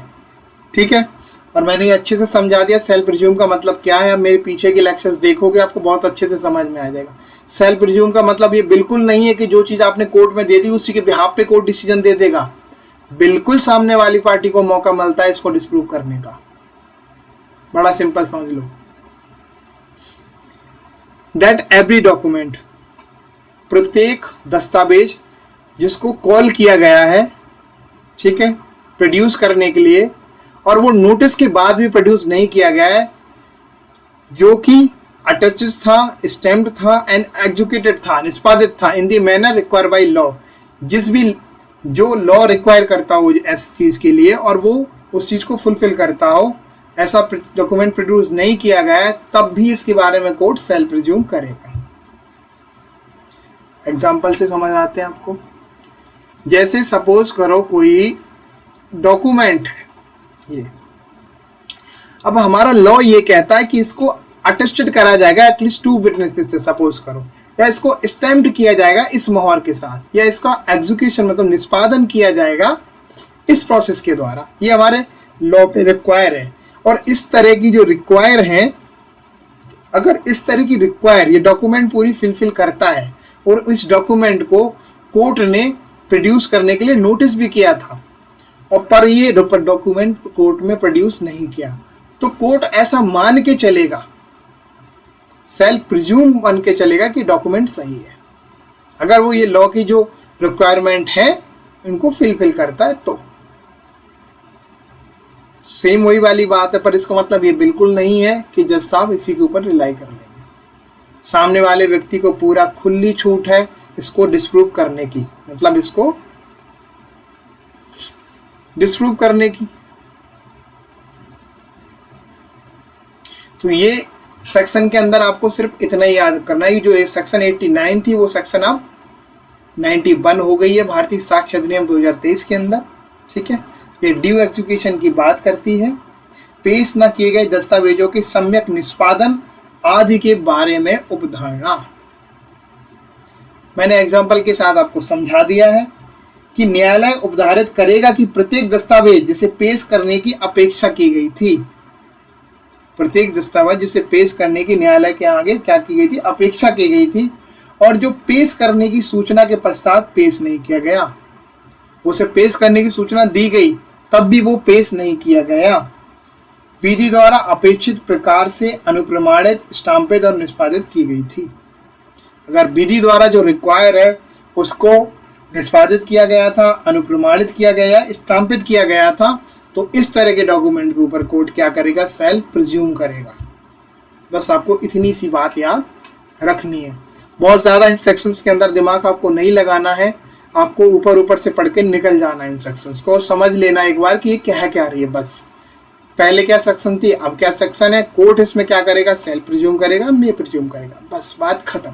ठीक है। और मैंने ये अच्छे से समझा दिया सेल प्रिज्यूम का मतलब क्या है। अब मेरे पीछे के लेक्चर्स देखोगे आपको बहुत अच्छे से समझ में आ जाएगा। सेल प्रिज्यूम का मतलब ये बिल्कुल नहीं है कि जो चीज आपने कोर्ट में दे दी उसी के बिहाफ पे कोर्ट डिसीजन दे देगा। बिल्कुल सामने वाली पार्टी को मौका मिलता है इसको डिस्प्रूव करने का। बड़ा सिंपल समझ लो, दैट एवरी डॉक्यूमेंट, प्रत्येक दस्तावेज जिसको कॉल किया गया है, ठीक है, प्रोड्यूस करने के लिए, और वो नोटिस के बाद भी प्रोड्यूस नहीं किया गया है, जो कि अटैच्ड था, स्टैम्प्ड था एंड एग्जीक्यूटेड था, निष्पादित था in the manner required by law, जिस भी जो लॉ रिक्वायर करता हो ऐसी चीज के लिए और वो उस चीज को फुलफिल करता हो, ऐसा डॉक्यूमेंट प्रोड्यूस नहीं किया गया है, तब भी इसके बारे में कोर्ट सेल प्रिज्यूम करेगा। एग्जाम्पल से समझ आते हैं आपको। जैसे सपोज करो कोई डॉक्यूमेंट है ये, अब हमारा लॉ ये कहता है कि इसको अटेस्टेड करा जाएगा एटलीस्ट 2 विटनेसेस से, सपोज करो, या इसको स्टैम्प्ड किया जाएगा इस मोहर के साथ, या इसका एग्जीक्यूशन मतलब निष्पादन किया जाएगा इस प्रोसेस के द्वारा। ये हमारे लॉ पे रिक्वायर है। और इस तरह की जो रिक्वायर है, अगर इस तरह की रिक्वायर ये डॉक्यूमेंट पूरी फिलफिल करता है और इस डॉक्यूमेंट को कोर्ट ने प्रोड्यूस करने के लिए नोटिस भी किया था और पर ये डॉक्यूमेंट कोर्ट में प्रोड्यूस नहीं किया, तो कोर्ट ऐसा मान के चलेगा, सेल प्रिज्यूम मान के चलेगा कि डॉक्यूमेंट सही है, अगर वो ये लॉ की जो रिक्वायरमेंट है इनको फिलफिल करता है तो। सेम वही वाली बात है, पर इसका मतलब ये बिल्कुल नहीं है कि जज साहब इसी के ऊपर रिलाई कर लेंगे। सामने वाले व्यक्ति को पूरा खुली छूट है इसको डिस्प्रूव करने की, मतलब इसको डिस्प्रूव करने की। तो ये सेक्शन के अंदर आपको सिर्फ इतना ही याद करना है, जो सेक्शन 89 थी वो सेक्शन अब 91 हो गई है भारतीय साक्ष्य अधिनियम 2023 के अंदर। ठीक है, ये ड्यू एग्जीक्यूशन की बात करती है, पेश न किए गए दस्तावेजों के सम्यक निष्पादन आदि के बारे में उपधारणा। मैंने एग्जाम्पल के साथ आपको समझा दिया है कि न्यायालय उपधारित करेगा कि प्रत्येक दस्तावेज जिसे पेश करने की अपेक्षा की गई थी, प्रत्येक दस्तावेज जिसे पेश करने की न्यायालय के आगे क्या की गई थी, अपेक्षा की गई थी, और जो पेश करने की सूचना के पश्चात पेश नहीं किया गया, उसे पेश करने की सूचना दी गई तब भी वो पेश नहीं किया गया, विधि द्वारा अपेक्षित प्रकार से अनुप्रमाणित, स्टाम्पित और निष्पादित की गई थी। अगर विधि द्वारा जो रिक्वायर है उसको निष्पादित किया गया था, अनुप्रमाणित किया गया, स्टाम्पित किया गया था, तो इस तरह के डॉक्यूमेंट के ऊपर कोर्ट क्या करेगा, सेल्फ प्रिज्यूम करेगा। बस आपको इतनी सी बात याद रखनी है, बहुत ज़्यादा इन सेक्शंस के अंदर दिमाग आपको नहीं लगाना है, आपको ऊपर ऊपर से पढ़ के निकल जाना है इन सेक्शंस को, और समझ लेना एक बार कि ये क्या रही है। बस पहले क्या सेक्शन थी, अब क्या सेक्शन है, कोर्ट इसमें क्या करेगा, सेल्फ प्रिज्यूम करेगा, मे प्रिज्यूम करेगा, बस बात खत्म।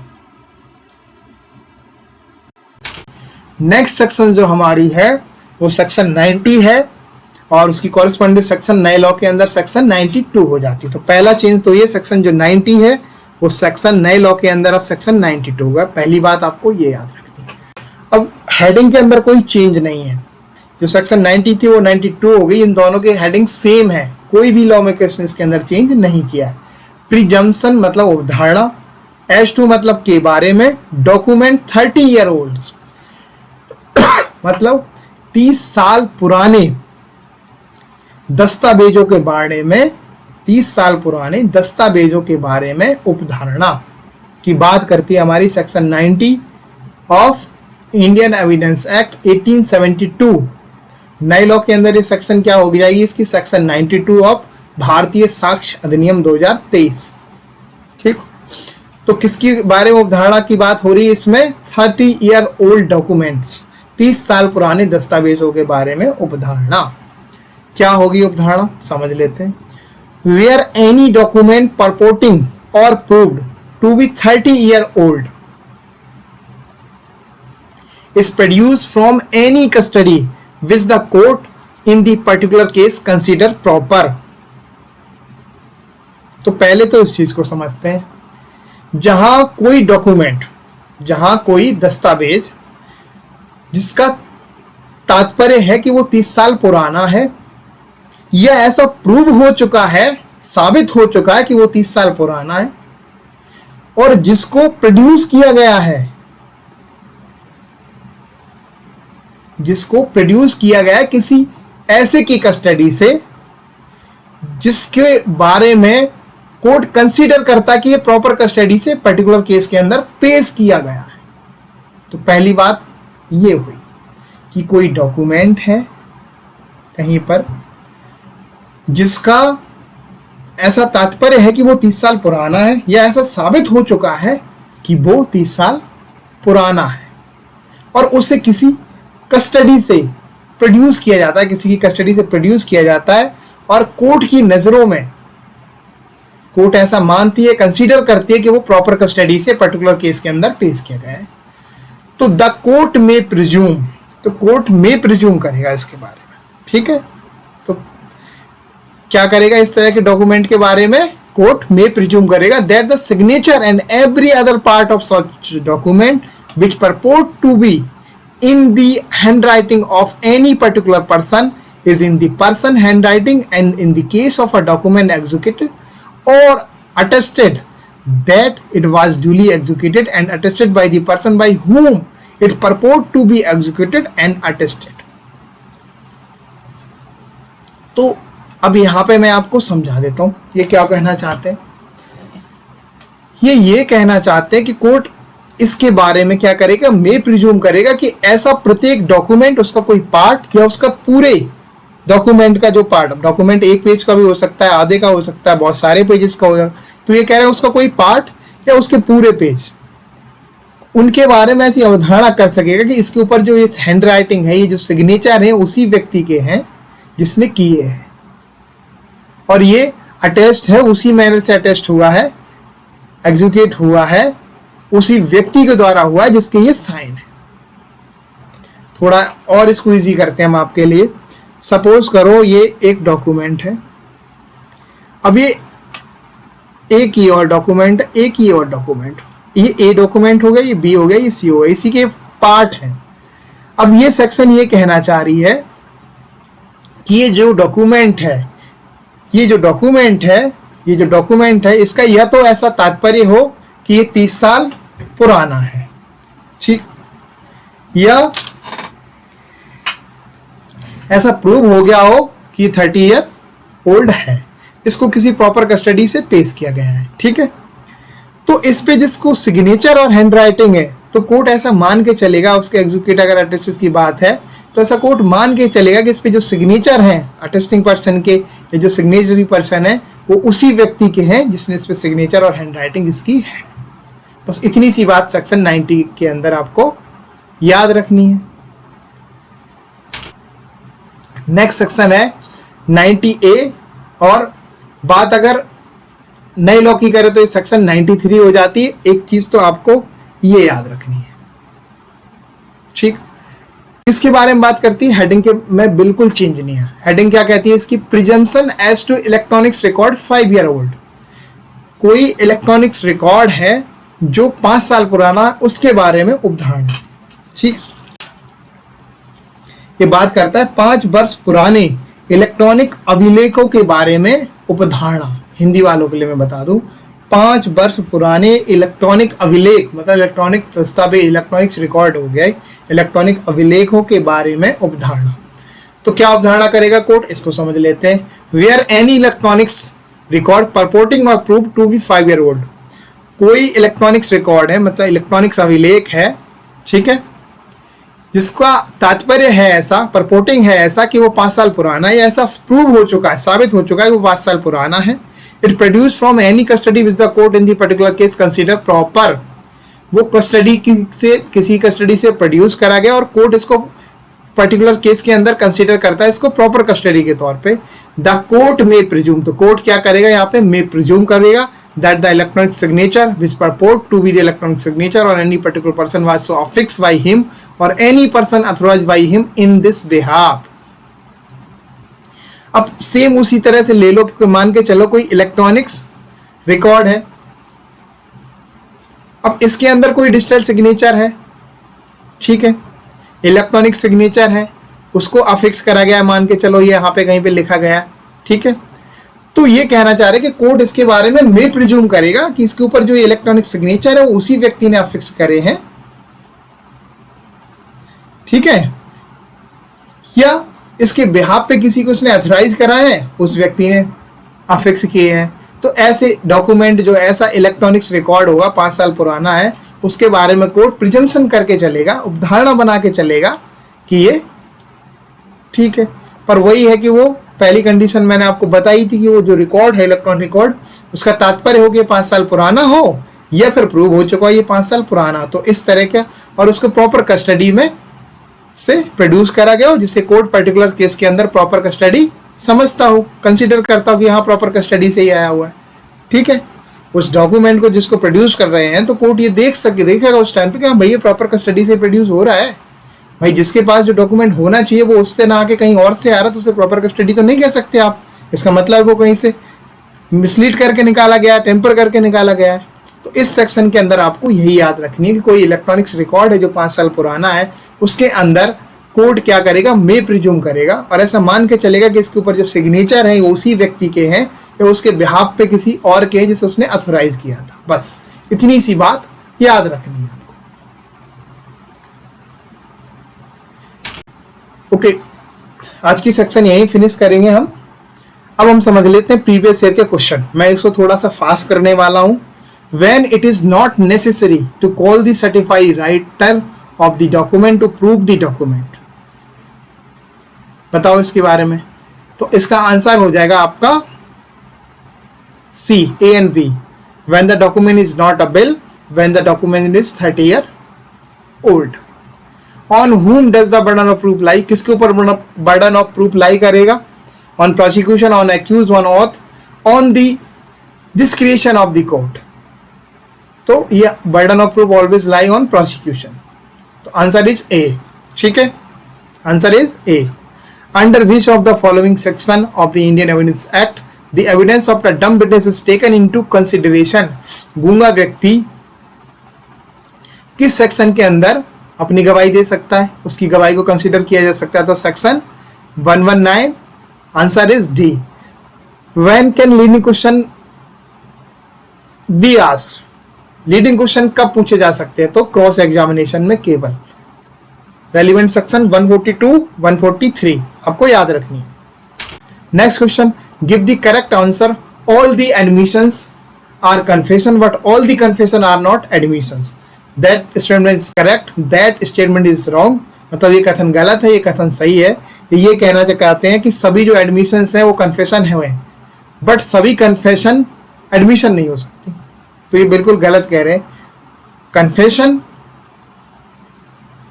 नेक्स्ट सेक्शन जो हमारी है वो सेक्शन 90 है, और उसकी कॉरेस्पॉन्डिंग सेक्शन नए लॉ के अंदर सेक्शन 92 हो जाती है। तो पहला चेंज तो ये सेक्शन जो 90 है वो सेक्शन नए लॉ के अंदर अब सेक्शन 92 होगा। पहली बात आपको ये याद रखनी है। अब हेडिंग के अंदर कोई चेंज नहीं है, जो सेक्शन 90 थी वो 92 हो गई, इन दोनों के हेडिंग सेम है, कोई भी लॉ में क्वेश्चन इसके अंदर चेंज नहीं किया है। प्रिजम्पशन मतलब उपधारणा, एज टू मतलब के बारे में, डॉक्यूमेंट 30 ईयर ओल्ड मतलब 30 साल पुराने दस्तावेजों के बारे में, 30 साल पुराने दस्तावेजों के बारे में उपधारणा की बात करती है हमारी section 90 of Indian evidence act 1872। नए लॉ के अंदर ये सेक्शन क्या हो जाएगी इसकी, सेक्शन 92 ऑफ भारतीय साक्ष्य अधिनियम 2023। ठीक, तो किसके बारे में उपधारणा की बात हो रही है इसमें, 30 ईयर ओल्ड डॉक्यूमेंट्स, 30 साल पुराने दस्तावेजों के बारे में उपधारणा। क्या होगी उपधारणा, समझ लेते हैं। वेयर एनी डॉक्यूमेंट परपोर्टिंग और proved to be 30 year old is produced from any custody which the court in the particular case consider proper। तो पहले तो इस चीज को समझते हैं, जहां कोई डॉक्यूमेंट, जहां कोई दस्तावेज जिसका तात्पर्य है कि वो 30 साल पुराना है, या ऐसा प्रूव हो चुका है, साबित हो चुका है कि वो 30 साल पुराना है, और जिसको प्रोड्यूस किया गया है, जिसको प्रोड्यूस किया गया है किसी ऐसे की कस्टडी से जिसके बारे में कोर्ट कंसीडर करता कि ये प्रॉपर कस्टडी से पर्टिकुलर केस के अंदर पेश किया गया है। तो पहली बात ये हुई कि कोई डॉक्यूमेंट है कहीं पर जिसका ऐसा तात्पर्य है कि वो 30 साल पुराना है, या ऐसा साबित हो चुका है कि वो 30 साल पुराना है, और उससे किसी कस्टडी से प्रोड्यूस किया जाता है, किसी की कस्टडी से प्रोड्यूस किया जाता है, और कोर्ट की नजरों में कोर्ट ऐसा मानती है, कंसीडर करती है कि वो प्रॉपर कस्टडी से पर्टिकुलर केस के अंदर पेश किया गया है। तो द कोर्ट में प्रिज्यूम, तो कोर्ट में प्रिज्यूम करेगा इसके बारे में। ठीक है, तो क्या करेगा इस तरह के डॉक्यूमेंट के बारे में, कोर्ट में प्रिज्यूम करेगा that the signature and every other part of such document which purport to be in the handwriting of any particular person is in the person handwriting, and in the case of a document executed or attested that it was duly executed and attested by the person by whom it purport to be executed and attested। तो अब यहाँ पे मैं आपको समझा देता हूँ ये क्या कहना चाहते हैं। ये कहना चाहते हैं कि कोर्ट इसके बारे में क्या करेगा, मे प्रिज्यूम करेगा कि ऐसा प्रत्येक डॉक्यूमेंट, उसका कोई पार्ट या उसका पूरे डॉक्यूमेंट का जो पार्ट, डॉक्यूमेंट एक पेज का भी हो सकता है, आधे का हो सकता है, बहुत सारे पेजेस का हो सकता है, तो ये कह रहे हैं उसका कोई पार्ट या उसके पूरे पेज, उनके बारे में ऐसी अवधारणा कर सकेगा कि इसके ऊपर जो ये हैंड राइटिंग है, ये जो सिग्नेचर है उसी व्यक्ति के हैं जिसने किए हैं, और ये अटैच्ड है, उसी मैनर से अटैच्ड हुआ है, एग्जीक्यूट हुआ है, उसी व्यक्ति के द्वारा हुआ है जिसके ये साइन है। थोड़ा और इसको इजी करते हैं हम आपके लिए। सपोज करो ये एक डॉक्यूमेंट है, अब ये एक ही और डॉक्यूमेंट, एक ही और डॉक्यूमेंट, ये ए डॉक्यूमेंट हो गया, ये बी हो गया, ये सी हो गया, इसी के पार्ट है। अब ये सेक्शन ये कहना चाह रही है कि ये जो डॉक्यूमेंट है, ये जो डॉक्यूमेंट है, ये जो डॉक्यूमेंट है, इसका या तो ऐसा तात्पर्य हो कि ये 30 साल पुराना है, ठीक, या ऐसा प्रूव हो गया हो कि 30 ईयर ओल्ड है, इसको किसी प्रॉपर कस्टडी से पेश किया गया है, ठीक है। तो इस पे जिसको सिग्नेचर और हैंड राइटिंग है, तो कोर्ट ऐसा मान के चलेगा, उसके एग्जीक्यूट अगर अटेस्टेड की बात है तो ऐसा कोर्ट मान के चलेगा कि इस पे जो सिग्नेचर है अटेस्टिंग पर्सन के, या जो सिग्नेचरी पर्सन है वो उसी व्यक्ति के हैं जिसने इस पे सिग्नेचर और हैंड राइटिंग इसकी है। बस इतनी सी बात सेक्शन 90 के अंदर आपको याद रखनी है। नेक्स्ट सेक्शन है 90A, और बात अगर नए लॉ की करें तो ये सेक्शन 93 हो जाती है। एक चीज तो आपको ये याद रखनी है, ठीक। इसके बारे में बात करती है हेडिंग के में बिल्कुल चेंज नहीं है। हेडिंग क्या कहती है इसकी? Presumption as to electronics record 5 year old. कोई इलेक्ट्रॉनिक्स रिकॉर्ड है जो 5 साल पुराना, उसके बारे में उपधारणा, ठीक। ये बात करता है 5 वर्ष पुराने इलेक्ट्रॉनिक अभिलेखों के बारे में उपधारणा। हिंदी वालों के लिए मैं बता दूं, 5 वर्ष पुराने इलेक्ट्रॉनिक अभिलेख मतलब इलेक्ट्रॉनिक दस्तावेज, इलेक्ट्रॉनिक्स रिकॉर्ड हो गया, इलेक्ट्रॉनिक अभिलेखों के बारे में उपधारणा। तो क्या उपधारणा करेगा कोर्ट, इसको समझ लेते हैं। Where any electronics record purporting और prove to be 5 year old. कोई इलेक्ट्रॉनिक्स रिकॉर्ड है मतलब इलेक्ट्रॉनिक्स अभिलेख है, ठीक है, जिसका तात्पर्य है ऐसा, परपोर्टिंग है ऐसा कि वो 5 साल पुराना है, या ऐसा प्रूव हो चुका है, साबित हो चुका है कि वो 5 साल पुराना है। It produce from any custody which the court in the particular case consider proper. वो कस्टडी से, किसी कस्टडी से प्रोड्यूस करा गया और कोर्ट इसको पर्टिकुलर केस के अंदर कंसीडर करता है इसको प्रॉपर कस्टडी के तौर पे। द कोर्ट में प्रिज्यूम, तो कोर्ट क्या करेगा यहाँ पे, मे प्रिज्यूम करेगा that the electronic signature which purport to be the electronic signature on any particular person was so affixed by him or any person authorized by him in this behalf। अब same उसी तरह से ले लो कि मान के चलो कोई इलेक्ट्रॉनिक्स रिकॉर्ड है, अब इसके अंदर कोई डिजिटल सिग्नेचर है, ठीक है, इलेक्ट्रॉनिक सिग्नेचर है, उसको अफिक्स करा गया, मान के चलो ये यहाँ पे कहीं पे लिखा गया, ठीक है। तो ये कहना चाह रहे हैं कि कोर्ट इसके बारे में मे प्रिज्यूम करेगा कि इसके ऊपर जो इलेक्ट्रॉनिक सिग्नेचर है वो उसी व्यक्ति ने अफिक्स करे हैं, ठीक है, या इसके बिहाफ पे किसी को उसने अथराइज करा है, उस व्यक्ति ने अफिक्स किए हैं। तो ऐसे डॉक्यूमेंट जो ऐसा इलेक्ट्रॉनिक्स रिकॉर्ड होगा 5 साल पुराना है, उसके बारे में कोर्ट प्रिजम्पशन करके चलेगा, उपधारणा बना के चलेगा कि ये ठीक है। पर वही है कि वो पहली कंडीशन मैंने आपको बताई थी कि वो जो रिकॉर्ड है इलेक्ट्रॉनिक रिकॉर्ड, उसका तात्पर्य हो कि 5 साल पुराना हो या फिर प्रूव हो चुका है ये 5 साल पुराना, तो इस तरह का, और उसको प्रॉपर कस्टडी में से प्रोड्यूस करा गया हो, जिससे कोर्ट पर्टिकुलर केस के अंदर प्रॉपर कस्टडी समझता हो, कंसीडर करता हो कि यहाँ प्रॉपर कस्टडी से ही आया हुआ है, ठीक है। उस डॉक्यूमेंट को जिसको प्रोड्यूस कर रहे हैं तो कोर्ट ये देखेगा उस टाइम पे कि हाँ भैया प्रॉपर कस्टडी से प्रोड्यूस हो रहा है। भाई जिसके पास जो डॉक्यूमेंट होना चाहिए वो उससे ना आके कहीं और से आ रहा तो उसे प्रॉपर कस्टडी तो नहीं कह सकते आप। इसका मतलब वो कहीं से मिसलीड करके निकाला गया, टेम्पर करके निकाला गया है। तो इस सेक्शन के अंदर आपको यही याद रखनी है कि कोई इलेक्ट्रॉनिक्स रिकॉर्ड है जो 5 साल पुराना है, उसके अंदर कोर्ट क्या करेगा, मे प्रिज्यूम करेगा और ऐसा मान के चलेगा कि इसके ऊपर जो सिग्नेचर है वो उसी व्यक्ति के हैं या उसके बिहाफ पे किसी और के हैं जिसे उसने अथोराइज किया था। बस इतनी सी बात याद रखनी है आपको। ओके, आज की सेक्शन यहीं फिनिश करेंगे हम। अब हम समझ लेते हैं प्रीवियस ईयर के क्वेश्चन। मैं इसको थोड़ा सा फास्ट करने वाला हूं। When it is not necessary to call the certified writer of the document to prove the document। बताओ इसके बारे में। तो इसका आंसर हो जाएगा आपका C, A and B. when the document is not a bill, when the document is 30 year old. On whom does the burden of proof lie? किसके ऊपर burden of proof lie करेगा? On prosecution, on accused, on oath, on the discretion of the court. तो ये burden of proof always lie on prosecution. तो answer is a. ठीक है, answer is a. Under which of the following section of the Indian Evidence Act the evidence of the dumb witness is taken into consideration? गूंगा व्यक्ति किस section के अंदर अपनी गवाही दे सकता है, उसकी गवाही को कंसीडर किया जा सकता है? तो section 119. Answer is D. When can leading question be asked? Leading question कब पूछे जा सकते हैं? तो क्रॉस एग्जामिनेशन में केवल. रेलिवेंट सेक्शन 142, 143 आपको याद रखनी है. Next question, give the correct answer. All the admissions are confession but all the confession are not admissions. That statement is correct, that statement is wrong. मतलब ये कथन गलत है, ये कथन सही है. ये कहना चाहते हैं कि सभी जो एडमिशंस हैं वो कन्फेशन है, बट सभी कन्फेशन एडमिशन नहीं हो सकती. तो ये बिल्कुल गलत कह रहे हैं. कन्फेशन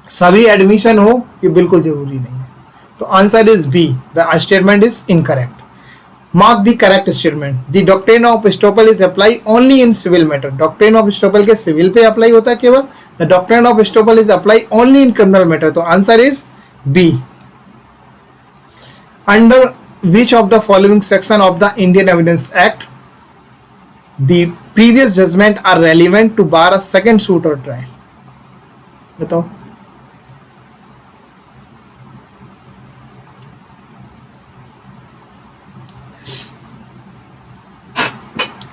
सभी एडमिशन हो ये बिल्कुल जरूरी नहीं है. तो answer is B, the statement is incorrect. Mark the correct statement. The doctrine of estoppel is apply only in civil matter. Doctrine of estoppel के सिविल पे अप्लाई होता है केवल. The doctrine of estoppel is apply only in criminal matter. तो answer is B. Under which of the following section of the Indian evidence act the previous judgment are relevant to bar a second suit और trial? बताओ.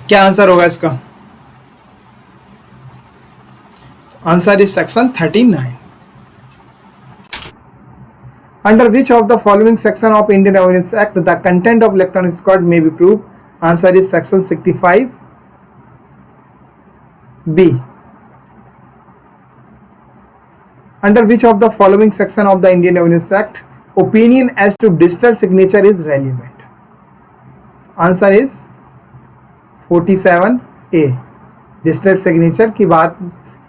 क्या answer होगा इसका? Answer is section 39. Under which of the following section of Indian evidence act the content of electronic record may be prove? Answer is section 65 B. Under which of the following section of the Indian evidence act opinion as to digital signature is relevant? Answer is 47 A. Digital signature की बात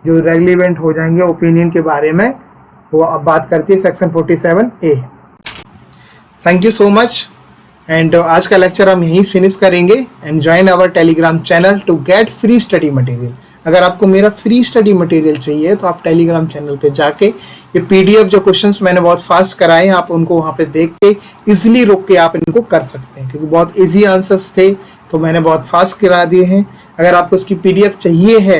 जो relevant हो जाएंगे opinion के बारे में, वो अब बात करती है section 47 A. Thank you so much. And आज का लेक्चर हम यहीं फिनिश करेंगे. And join our Telegram channel to get free study material. अगर आपको मेरा फ्री स्टडी मटेरियल चाहिए तो आप टेलीग्राम चैनल पे जाके ये पीडीएफ जो क्वेश्चंस मैंने बहुत फास्ट कराए हैं आप उनको वहाँ पे देख के इजीली रोक के आप इनको कर सकते हैं, क्योंकि बहुत इजी आंसर्स थे तो मैंने बहुत फास्ट करा दिए हैं. अगर आपको इसकी पीडीएफ चाहिए है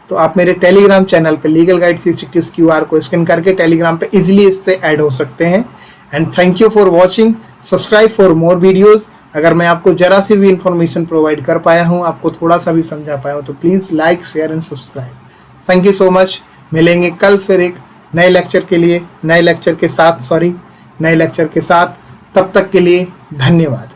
तो आप मेरे टेलीग्राम चैनल पे लीगल गाइड 360 QR को स्कैन करके टेलीग्राम पे इजीली इससे ऐड हो सकते हैं. And thank you for watching. Subscribe for more videos. अगर मैं आपको जरा सी भी इंफॉर्मेशन प्रोवाइड कर पाया हूँ, आपको थोड़ा सा भी समझा पाया हूँ, तो please like share and subscribe. Thank you so much. मिलेंगे कल फिर एक नए लेक्चर के साथ. तब तक के लिए धन्यवाद.